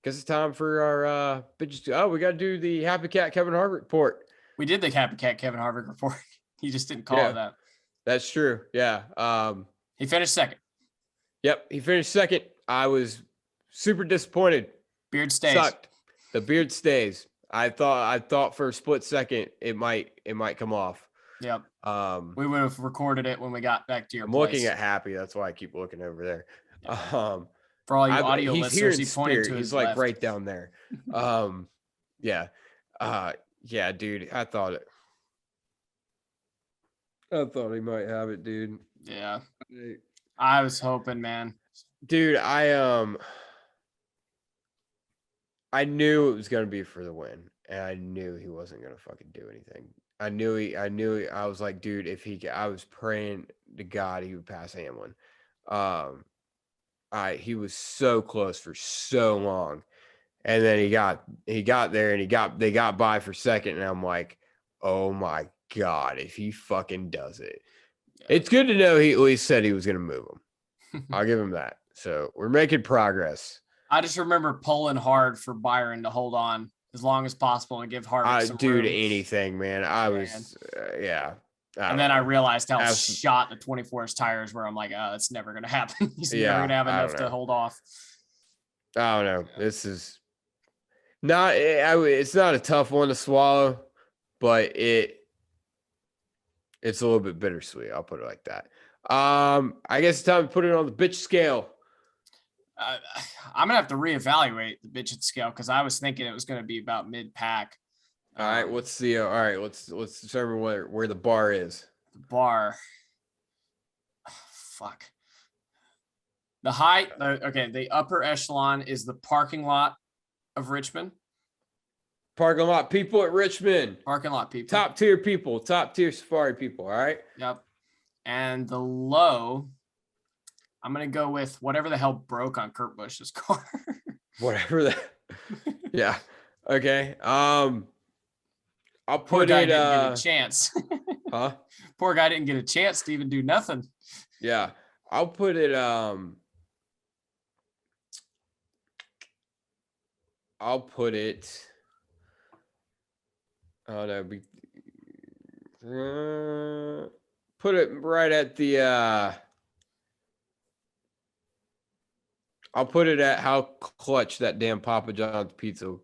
Guess it's time for our bitches. Oh, we got to do the Happy Cat Kevin Harvick report. We did the Happy Cat Kevin Harvick report. He just didn't call it that. That's true. Yeah. He finished second. Yep, he finished second. I was super disappointed. Beard stays. Sucked. The beard stays. I thought for a split second it might come off. Yep. We would have recorded it when we got back to your place. Looking at Happy. That's why I keep looking over there. Yeah. For all you audio listeners, he pointed to his He's like left. right down there. Yeah. Yeah, dude. I thought he might have it, dude. Yeah. I was hoping, man. Dude, I knew it was gonna be for the win, and I knew he wasn't gonna fucking do anything. I was like, dude, I was praying to God he would pass Hamlin. He was so close for so long, and then he got there and they got by for second, and I'm like, oh my God, if he fucking does it. It's good to know he at least said he was gonna move him. I'll give him that. So we're making progress. I just remember pulling hard for Byron to hold on as long as possible and give Harvick some room. Anything, man. And then I realized how shot the 24's tires were. I'm like, oh, that's never going to happen. He's never going to have enough to hold off. I don't know. This is It's not a tough one to swallow, but it's a little bit bittersweet. I'll put it like that. I guess it's time to put it on the bitch scale. I'm gonna have to reevaluate the bitchin' scale because I was thinking it was gonna be about mid-pack. All right, what's the all right? Let's determine where the bar is. The bar. Fuck. The height. Okay, the upper echelon is the parking lot of Richmond. Parking lot people at Richmond. Parking lot people. Top tier people. Top tier safari people. All right. Yep. And the low, I'm gonna go with whatever the hell broke on Kurt Busch's car. Whatever that. Yeah. Okay. I'll Poor put guy it. didn't get a chance. Huh? Poor guy didn't get a chance to even do nothing. Yeah. I'll put it. I'll put it. Oh no. Put it right at the. I'll put it at how clutch that damn Papa John's pizza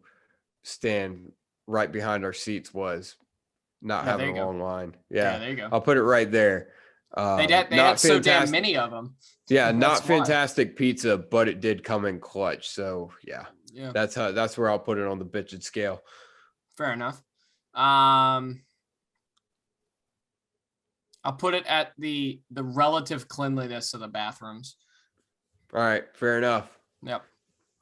stand right behind our seats was. Not having a long line. Yeah, there you go. I'll put it right there. They had so damn many of them. Yeah, not fantastic pizza, but it did come in clutch. So yeah, that's where I'll put it on the bitchin' scale. Fair enough. I'll put it at the relative cleanliness of the bathrooms. All right, fair enough. Yep.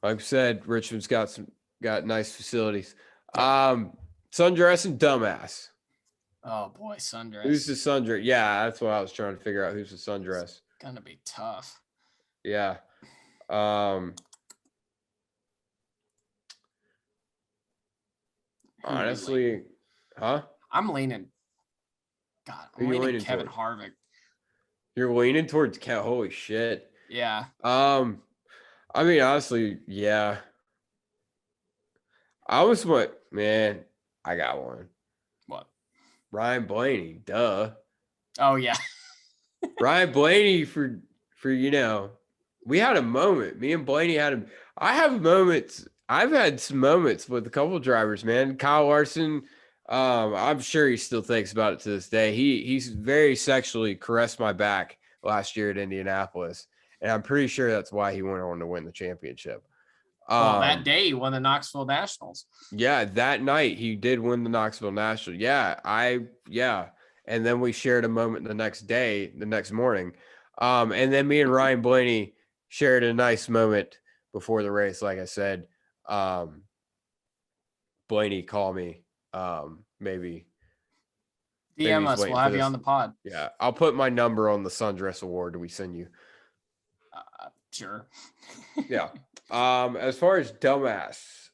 Like I said, Richmond's got nice facilities. Sundress and dumbass. Oh boy, sundress. Who's the sundress? Yeah, that's what I was trying to figure out. Who's the sundress? It's gonna be tough. Yeah. Honestly, huh? I'm leaning. God, I'm leaning Kevin Harvick. You're leaning towards Kevin. Holy shit. Yeah. I mean, honestly, yeah. I almost went, man, I got one. What? Ryan Blaney, duh. Oh yeah. Ryan Blaney for we had a moment. Me and Blaney had I've had some moments with a couple of drivers, man. Kyle Larson, I'm sure he still thinks about it to this day. He's very sexually caressed my back last year at Indianapolis, and I'm pretty sure that's why he went on to win the championship. Well, that day he won the Knoxville Nationals. Yeah, that night he did win the Knoxville National. Yeah, and then we shared a moment the next morning. And then me and Ryan Blaney shared a nice moment before the race. Like I said, Blaney, call me. Maybe DM us. We'll have you on the pod. Yeah, I'll put my number on the Sundress Award we send you. Sure. Yeah. As far as dumbass,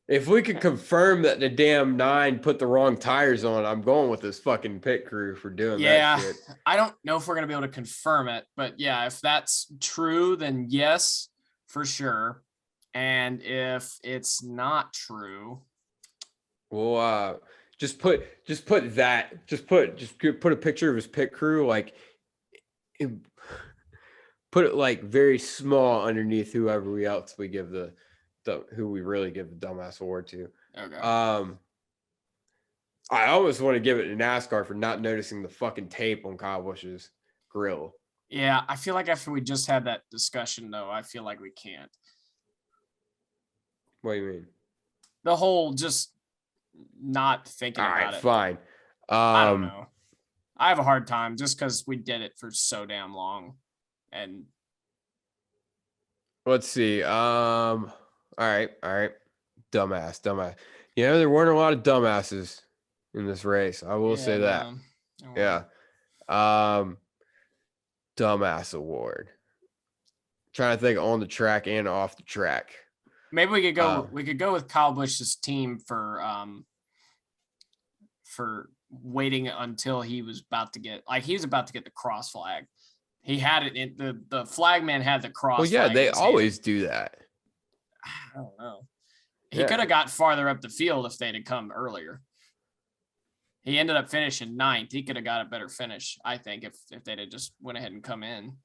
if we could confirm that the damn 9 put the wrong tires on, I'm going with this fucking pit crew for doing that shit. I don't know if we're going to be able to confirm it, but yeah, if that's true, then yes, for sure. And if it's not true, well, just put a picture of his pit crew, like put it like very small underneath whoever else we give who we really give the dumbass award to. Okay. I almost want to give it to NASCAR for not noticing the fucking tape on Kyle Busch's grill. Yeah, I feel like after we just had that discussion, though, I feel like we can't. What do you mean? The whole just not thinking about it. Fine. I don't know. I have a hard time just because we did it for so damn long. And let's see. All right. Dumbass. There weren't a lot of dumbasses in this race. I will say that. Yeah. Dumbass award. Trying to think on the track and off the track. Maybe we could go. We could go with Kyle Busch's team for waiting until he was about to get the cross flag. He had it in the flagman had the cross. Well, yeah, they always do that. I don't know. He could have got farther up the field if they'd have come earlier. He ended up finishing 9th. He could have got a better finish, I think, if they'd have just went ahead and come in.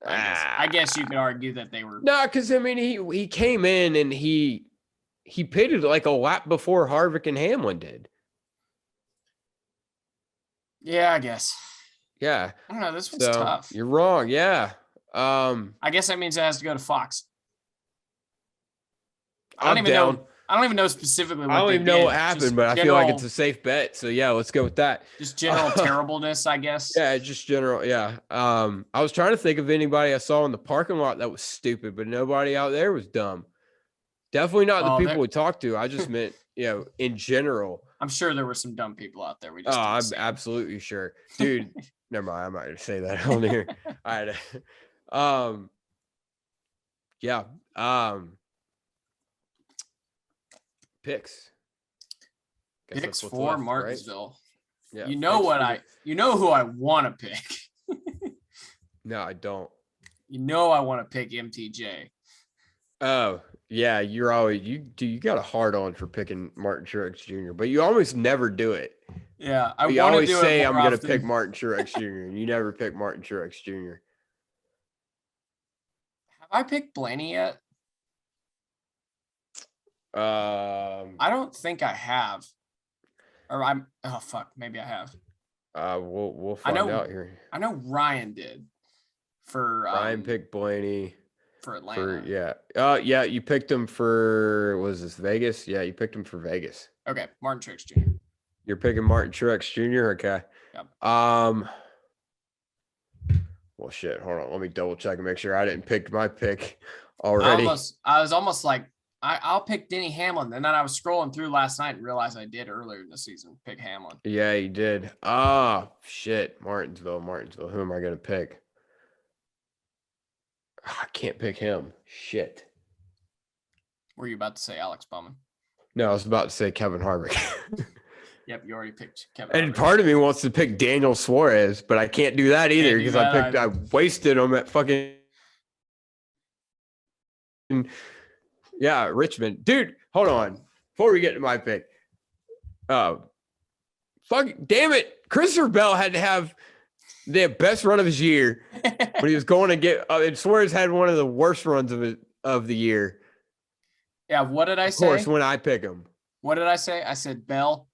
I guess you could argue that they were. No, because I mean he came in and he pitted like a lap before Harvick and Hamlin did. Yeah, I guess. Yeah. I don't know. This one's tough. You're wrong. Yeah. I guess that means it has to go to Fox. I I'm don't even down. know. I don't even know specifically what I don't they even know did. what happened, Just but I feel like general- it's a safe bet. So yeah, let's go with that. Just general terribleness, I guess. Yeah, just general. Yeah. I was trying to think of anybody I saw in the parking lot that was stupid, but nobody out there was dumb. Definitely not the people we talked to. I just meant, in general. I'm sure there were some dumb people out there. We just I'm absolutely sure, dude. Never mind. I'm not gonna say that on here. All right. Yeah. Picks. Picks for Martinsville. Right? Yeah. You know who I want to pick. No, I don't. You know I want to pick MTJ. Oh, yeah, you got a hard on for picking Martin Truex Jr., but you almost never do it. Yeah, you always say I'm going to pick Martin Truex Jr., and you never pick Martin Truex Jr. Have I picked Blaney yet? I don't think I have. Or maybe I have. We'll find out here. I know Ryan did. Ryan picked Blaney. For Atlanta. Yeah, you picked him for, was this Vegas? Yeah, you picked him for Vegas. Okay, Martin Truex Jr. You're picking Martin Truex Jr.? Okay. Yep. Well, shit, hold on. Let me double check and make sure I didn't pick my pick already. I was almost like, I'll pick Denny Hamlin. And then I was scrolling through last night and realized I did earlier in the season pick Hamlin. Yeah, you did. Shit. Martinsville. Who am I going to pick? I can't pick him. Shit. Were you about to say Alex Bowman? No, I was about to say Kevin Harvick. Yep, you already picked Kevin. And part of me wants to pick Daniel Suarez, but I can't do that either because I wasted him at fucking Richmond. Dude, hold on. Before we get to my pick. Damn it. Christopher Bell had to have the best run of his year when he was going to get and Suarez had one of the worst runs of the year. Yeah, what did I say? Of course, when I pick him. What did I say? I said Bell.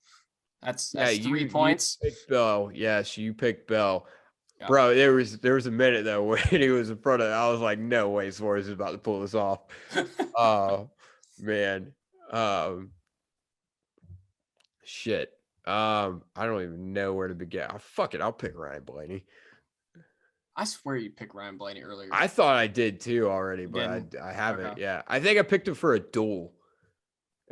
That's 3 points. You picked Bell. Yes, you picked Bell. Yeah. Bro, there was a minute though when he was in front of I was like, no way Suarez is about to pull this off. Oh man. Shit. I don't even know where to begin. Fuck it, I'll pick Ryan Blaney. I swear you picked Ryan Blaney earlier. I thought I did too already, but I haven't. Okay. Yeah, I think I picked him for a duel.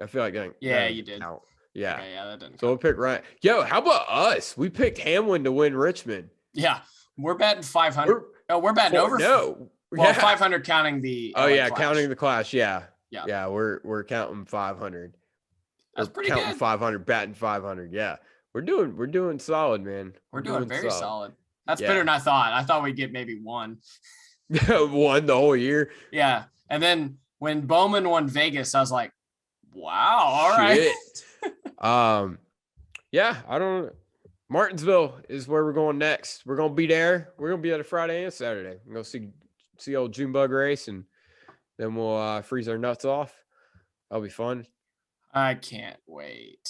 I feel like you did. Count. Yeah. Okay, yeah, that didn't. So we'll pick Ryan. Yo, how about us? We picked Hamlin to win Richmond. Yeah, we're batting 500. We're batting over. No, well, 500 counting the. Clash. Counting the Clash. Yeah. Yeah. We're counting 500. That's pretty counting good. 500, batting 500. Yeah, we're doing solid, man. We're doing very solid. That's better than I thought. I thought we'd get maybe one. One the whole year. Yeah, and then when Bowman won Vegas, I was like, wow, all right. Yeah, I don't. Martinsville is where we're going next. We're gonna be there. We're gonna be at a Friday and Saturday. We're gonna see old Junebug race, and then we'll freeze our nuts off. That'll be fun. I can't wait.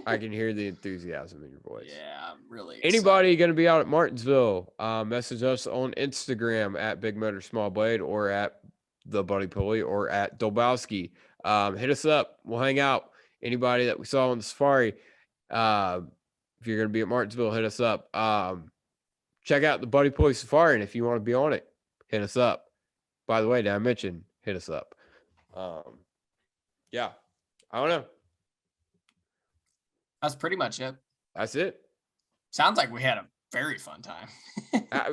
I can hear the enthusiasm in your voice. Yeah, I'm really excited. Anybody going to be out at Martinsville, message us on Instagram at Big Motor Small Blade or at The Buddy Pulley or at Dolbowski. Hit us up. We'll hang out. Anybody that we saw on the safari, if you're going to be at Martinsville, hit us up. Check out the Buddy Pulley Safari, and if you want to be on it, hit us up. By the way, did I mention hit us up? Yeah, I don't know. That's pretty much it. That's it. Sounds like we had a very fun time.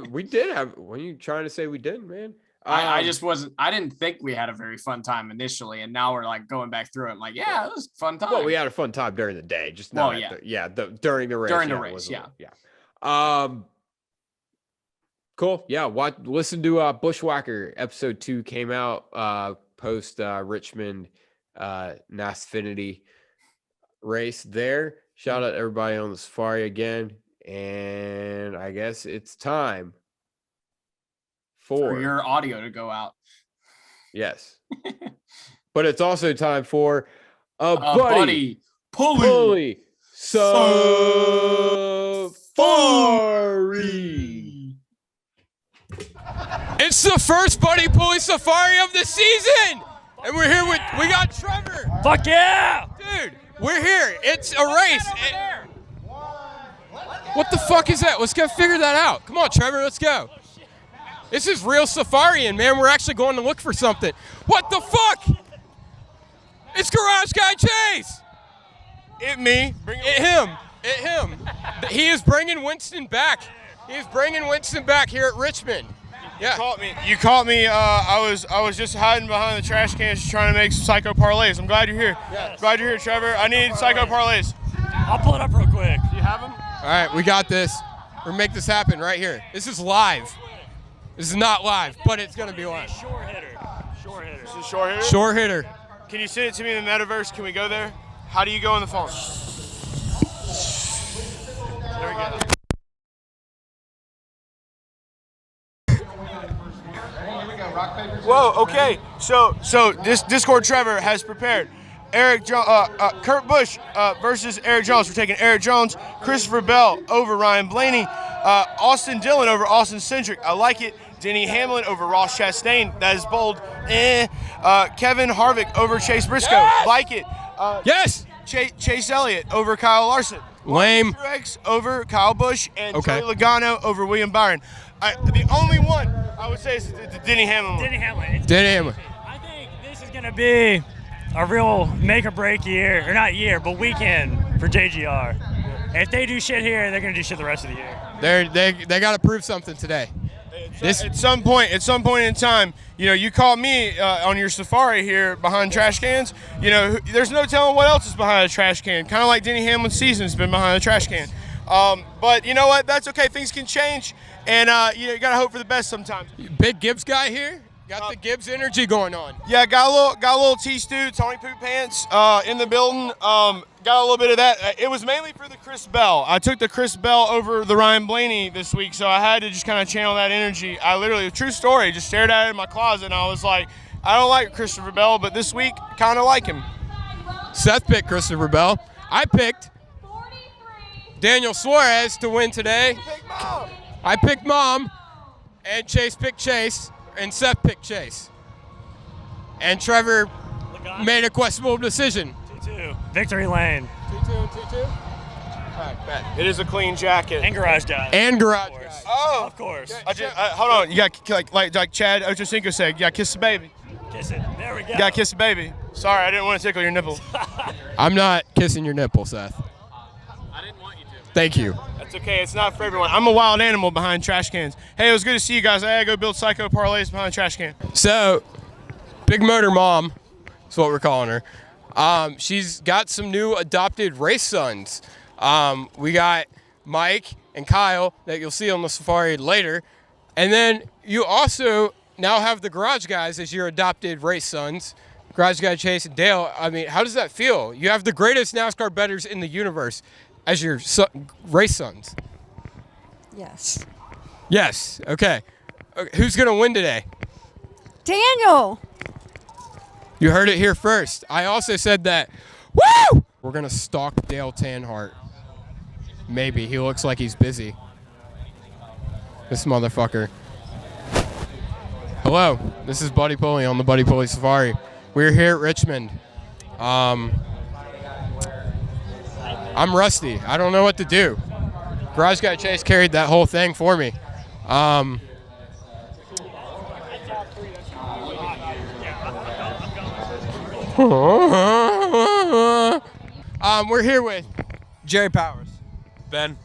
We did have. What are you trying to say we didn't, man? I just wasn't. I didn't think we had a very fun time initially, and now we're like going back through it. I'm like, yeah, it was a fun time. Well, we had a fun time during the day, just not. During the race. During the race, yeah. Cool. Yeah. Listen to Bushwhacker episode 2 came out post Richmond NASFinity race there. Shout out to everybody on the safari again, and I guess it's time for your audio to go out. Yes. But it's also time for a buddy pulley safari. It's the first buddy pulley safari of the season, and we got Trevor. Fuck yeah! Dude, we're here. It's a race. What the fuck is that? Let's go figure that out. Come on, Trevor, let's go. This is real safariing, man. We're actually going to look for something. What the fuck? It's Garage Guy Chase. Me. Him. He is bringing Winston back. He is bringing Winston back here at Richmond. Yeah. You caught me. I was just hiding behind the trash cans trying to make psycho parlays. I'm glad you're here. Yes. Glad you're here, Trevor. I need psycho parlays. I'll pull it up real quick. Do you have them? All right, we got this. We're gonna make this happen right here. This is live. This is not live, but it's gonna be live. Short hitter. This is short hitter? Short hitter. Can you send it to me in the metaverse? Can we go there? How do you go on the phone? There we go. Whoa, okay. So this Discord Trevor has prepared Kurt Busch versus Eric Jones. We're taking Eric Jones, Christopher Bell over Ryan Blaney, Austin Dillon over Austin Cindric. I like it. Denny Hamlin over Ross Chastain. That is bold. Kevin Harvick over Chase Briscoe. Yes! Like it. Yes. Chase Elliott over Kyle Larson. Lame. Truex over Kyle Busch and Okay. Joey Logano over William Byron. The only one I would say is the Denny Hamlin one. Denny Hamlin. Denny Hamlin. I think this is going to be a real make or break year, or not year, but weekend for JGR. If they do shit here, they're going to do shit the rest of the year. They got to prove something today. At some point in time, you caught me on your safari here behind trash cans. There's no telling what else is behind a trash can. Kind of like Denny Hamlin's season's been behind a trash can. But you know what? That's okay. Things can change, and you gotta hope for the best sometimes. Big Gibbs guy here. Got the Gibbs energy going on. Yeah, got a little T-Stew, Tony Poop Pants in the building. Got a little bit of that. It was mainly for the Chris Bell. I took the Chris Bell over the Ryan Blaney this week, so I had to just kind of channel that energy. I literally, true story, just stared at it in my closet, and I was like, I don't like Christopher Bell, but this week, kind of like him. Seth picked Christopher Bell. I picked Daniel Suarez to win today. I picked Mom, and Chase picked Chase, and Seth picked Chase. And Trevor made a questionable decision. 2-2. Victory lane. 2-2 and 2-2? All right, bet. It is a clean jacket. And garage guy. And garage Of course. guy. Oh, Of course. hold on. You got like Chad Ochocinco said, you got to kiss the baby. Kiss it. There we go. You got to kiss the baby. Sorry, I didn't want to tickle your nipple. I'm not kissing your nipple, Seth. I didn't want you to. Thank you. That's okay. It's not for everyone. I'm a wild animal behind trash cans. Hey, it was good to see you guys. I gotta go build psycho parlays behind a trash can. So, Big Motor Mom is what we're calling her. She's got some new adopted race sons. We got Mike and Kyle that you'll see on the safari later. And then you also now have the Garage Guys as your adopted race sons. Garage Guy Chase and Dale. I mean, how does that feel? You have the greatest NASCAR bettors in the universe as your race sons. Yes. Yes. Okay. Who's going to win today? Daniel. You heard it here first. I also said that, woo! We're going to stalk Dale Tanhart. Maybe. He looks like he's busy. This motherfucker. Hello. This is Buddy Pulley on the Buddy Pulley Safari. We're here at Richmond. I'm rusty. I don't know what to do. Garage Guy Chase carried that whole thing for me. We're here with Jerry Powers. Ben.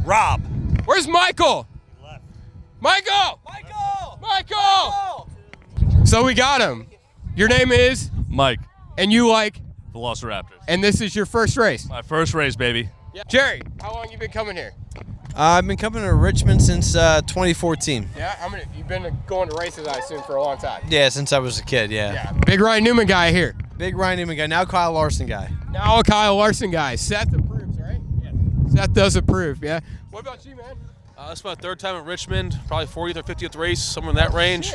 Rob. Where's Michael? Left. Michael! Michael! Michael! So we got him. Your name is, Mike, and you like, the Velociraptors. and this is your first race. My first race, baby. Jerry, how long you been coming here? I've been coming to Richmond since 2014. Yeah, you've been going to races, I assume, for a long time. Yeah, since I was a kid, yeah. Big Ryan Newman guy here. Big Ryan Newman guy, now Kyle Larson guy. Now a Kyle Larson guy. Seth approves, right? Yeah. Seth does approve, yeah. What about you, man? This is my third time at Richmond, probably 40th or 50th race, somewhere in that range.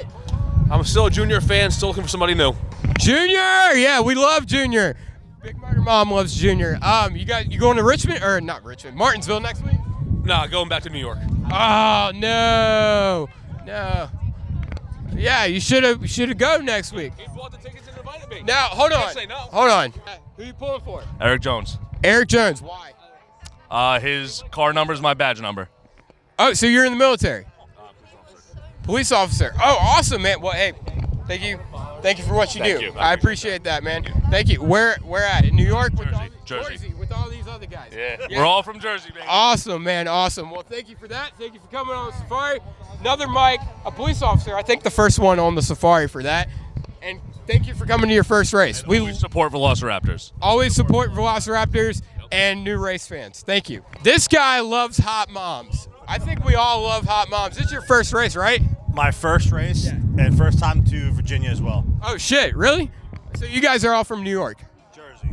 I'm still a junior fan, still looking for somebody new. Junior, yeah, we love Junior. Big Murder Mom loves Junior. You going to Richmond or not Richmond? Martinsville next week? Nah, going back to New York. Oh no. Yeah, you should have go next week. He bought the tickets and invited me. Now hold on. Say no. Hold on. Who you pulling for? Eric Jones. Eric Jones. Why? His car number is my badge number. Oh, so you're in the military? Police officer. Oh, awesome, man. Well, hey, thank you for what you do. You. I appreciate that, man. Thank you. Where at? In New York? Jersey. With all these other guys. Yeah. We're all from Jersey, baby. Awesome, man. Awesome. Well, thank you for that. Thank you for coming on the safari. Another Mike, a police officer. I think the first one on the safari for that. And thank you for coming to your first race. We support Velociraptors. Always support Velociraptors and new race fans. Thank you. This guy loves hot moms. I think we all love hot moms. This is your first race, right? My first race and first time to Virginia as well. Oh, shit. Really? So you guys are all from New York? Jersey.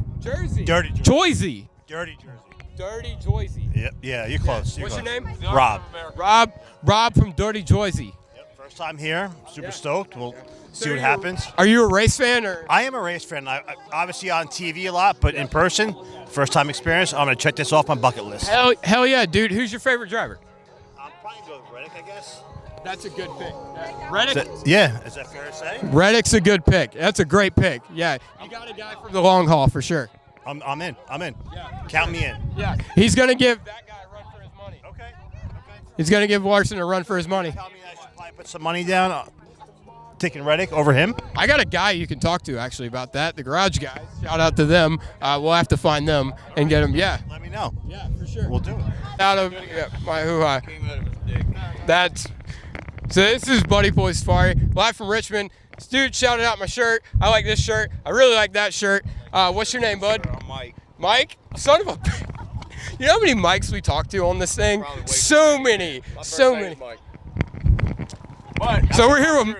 Dirty Jersey. Joyzy. Dirty Jersey. Dirty Joyzy. Yeah, you're close. What's your name? Rob. Rob from Dirty Joyzy. Yep, first time here. Super stoked. We'll see what happens. Are you a race fan or? I am a race fan. I obviously on TV a lot, but in person, first time experience. I'm gonna check this off my bucket list. Hell yeah, dude. Who's your favorite driver? I'm probably going with Reddick, I guess. That's a good pick. Reddick? Is that fair to say? Reddick's a good pick. That's a great pick. Yeah, you got a guy from the long haul for sure. I'm in. Yeah, Count me in. Yeah, he's gonna give that guy a run for his money. Okay. He's gonna give Larson a run for his money. Tell me I should probably put some money down. Taking Reddick over him. I got a guy you can talk to actually about that. The garage guys. Shout out to them. We'll have to find them and get them. Yeah. Let me know. Yeah, for sure. We'll do it. Out of my hoo-ha. That's so. This is Buddy Boy Safari live from Richmond. This dude shouted out my shirt. I like this shirt. I really like that shirt. What's your name, bud? I'm Mike. Mike? Son of a. You know how many mics we talked to on this thing? So many. So many. So we're here with.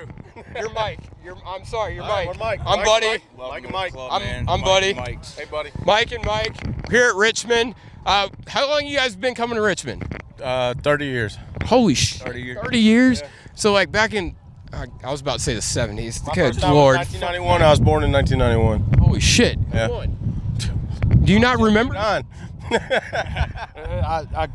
You're Mike. I'm sorry. You're Mike. We're Mike. I'm Buddy. Mike and Mike. I'm Buddy. Hey, buddy. Mike and Mike here at Richmond. How long you guys been coming to Richmond? 30 years. Holy shit. 30 years. 30 years? Yeah. So like back in, I was about to say the 70s. My Good first time Lord. was 1991. I was born in 1991. Holy shit. Yeah. Who won? Do you not remember? Nine. I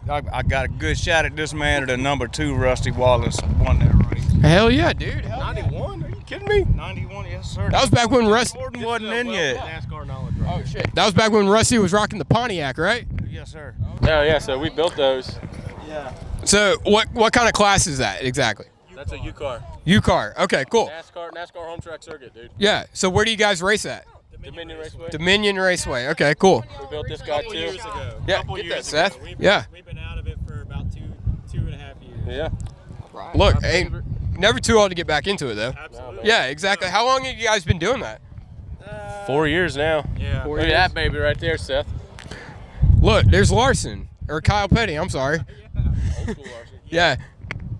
got a good shot at this man at the number 2, Rusty Wallace, won that race. Hell yeah, dude. Hell 91? Are you kidding me? 91, yes sir. That was back when Rusty. Gordon wasn't in yet. NASCAR knowledge right Oh shit. That was back when Rusty was rocking the Pontiac, right? Yes sir. Oh, yeah, so we built those. Yeah. So what kind of class is that exactly? That's a U-car. U-car. Okay, cool. NASCAR home track circuit, dude. Yeah. So where do you guys race at? Dominion Raceway. Dominion Raceway. Okay, cool. We built this guy too. Years ago. Yeah. Get that, Seth. Yeah. We've been out of it for about two and a half years. Yeah. Look, hey, never too old to get back into it though. Absolutely. Yeah, exactly. How long have you guys been doing that? 4 years now. Yeah. Look at that baby right there, Seth. Look, there's Larson or Kyle Petty. I'm sorry. Old school Larson. Yeah.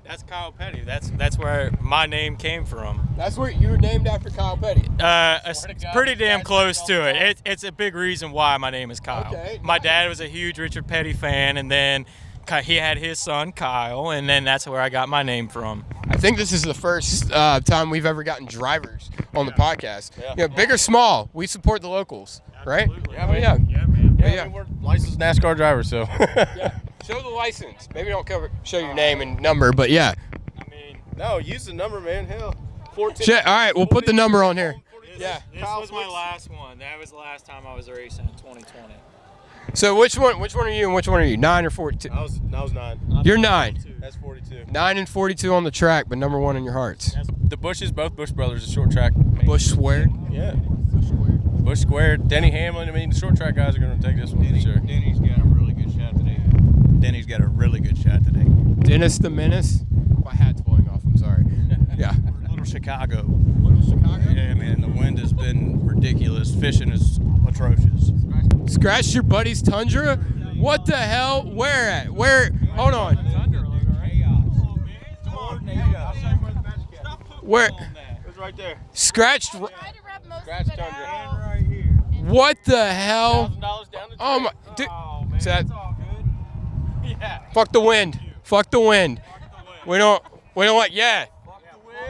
That's Kyle Petty. That's where my name came from. That's where you were named after Kyle Petty. It's pretty damn close to it. It's a big reason why my name is Kyle. Okay. My dad was a huge Richard Petty fan, and then he had his son Kyle, and then that's where I got my name from. I think this is the first time we've ever gotten drivers on the podcast. Yeah. Big or small, we support the locals, right? Yeah, man. Yeah. Yeah, man. Yeah. I mean, we're licensed NASCAR drivers, so. Yeah. Show the license. Maybe don't show your name and number, but yeah. I mean, No, use the number, man. Hell. 14. Shit. All right, we'll put the number on here. Yeah. this was my last one. That was the last time I was racing in 2020. So which one are you and which one are you? 9 or 42? I was 9. You're 9. That's 42. 9 and 42 on the track, but number 1 in your hearts. The Bushes, both Bush brothers, a short track. Bush squared. Yeah. Bush squared. Denny Hamlin. I mean, the short track guys are going to take this one for sure. Denny's got a really good shot today. Denny's got a really good shot today. Dennis the Menace. My hat's blowing off. I'm sorry. Yeah. Little Chicago. Little Chicago. Yeah, man, the wind has been ridiculous. Fishing is atrocious. Scratched your buddy's Tundra? What the hell? Where at? Where? Hold on. Where? It was right there. Scratched. Scratch Tundra. What the hell? $1,000 down the Oh my. Dude. Oh, man, Seth. it's all good. Yeah. Fuck the wind. Fuck the wind. We don't want, yeah.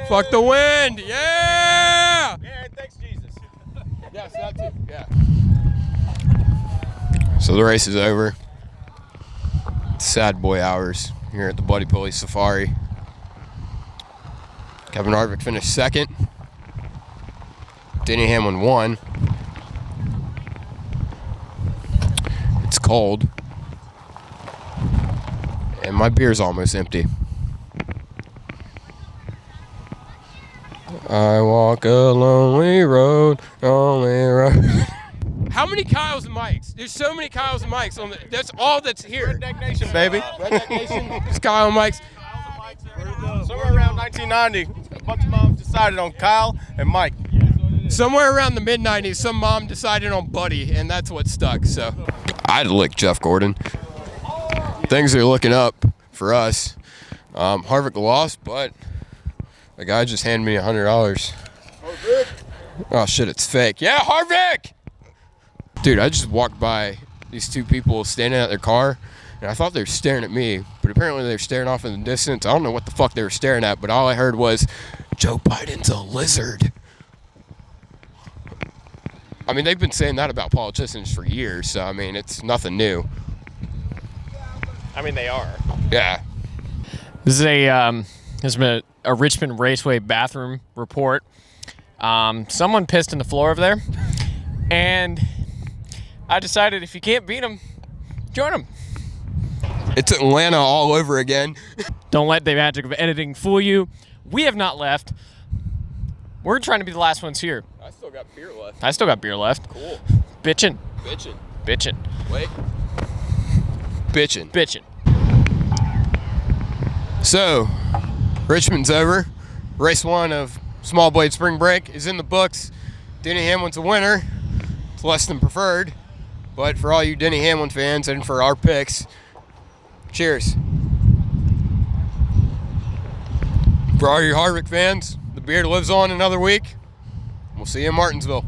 Fuck the wind. Yeah. Yeah, thanks, Jesus. Yes, that too. Yeah. So the race is over. It's sad boy hours here at the Buddy Pulley Safari. Kevin Harvick finished second. Denny Hamlin won. It's cold. And my beer's almost empty. I walk a lonely road, How many Kyles and Mikes? There's so many Kyles and Mikes on the. That's all that's here. Redneck Nation, baby. Redneck Nation. It's Kyle and Mike's. Somewhere around 1990, a bunch of moms decided on Kyle and Mike. Somewhere around the mid 90s, some mom decided on Buddy, and that's what stuck. So I'd lick Jeff Gordon. Things are looking up for us. Harvick lost, but the guy just handed me $100. Oh shit, it's fake. Yeah, Harvick! Dude, I just walked by these two people standing at their car, and I thought they were staring at me, but apparently they were staring off in the distance. I don't know what the fuck they were staring at, but all I heard was, Joe Biden's a lizard. I mean, they've been saying that about politicians for years, so I mean, it's nothing new. I mean, they are. Yeah. This is a Richmond Raceway bathroom report. Someone pissed in the floor over there, and I decided if you can't beat them, join them. It's Atlanta all over again. Don't let the magic of editing fool you. We have not left. We're trying to be the last ones here. I still got beer left. I still got beer left. Cool. Bitchin'. Bitchin'. Bitchin'. Wait. Bitchin'. Bitchin'. So, Richmond's over. Race 1 of Small Blade Spring Break is in the books. Denny Hamlin's a winner. It's less than preferred. But for all you Denny Hamlin fans and for our picks, cheers. For all you Harvick fans, the beard lives on another week. We'll see you in Martinsville.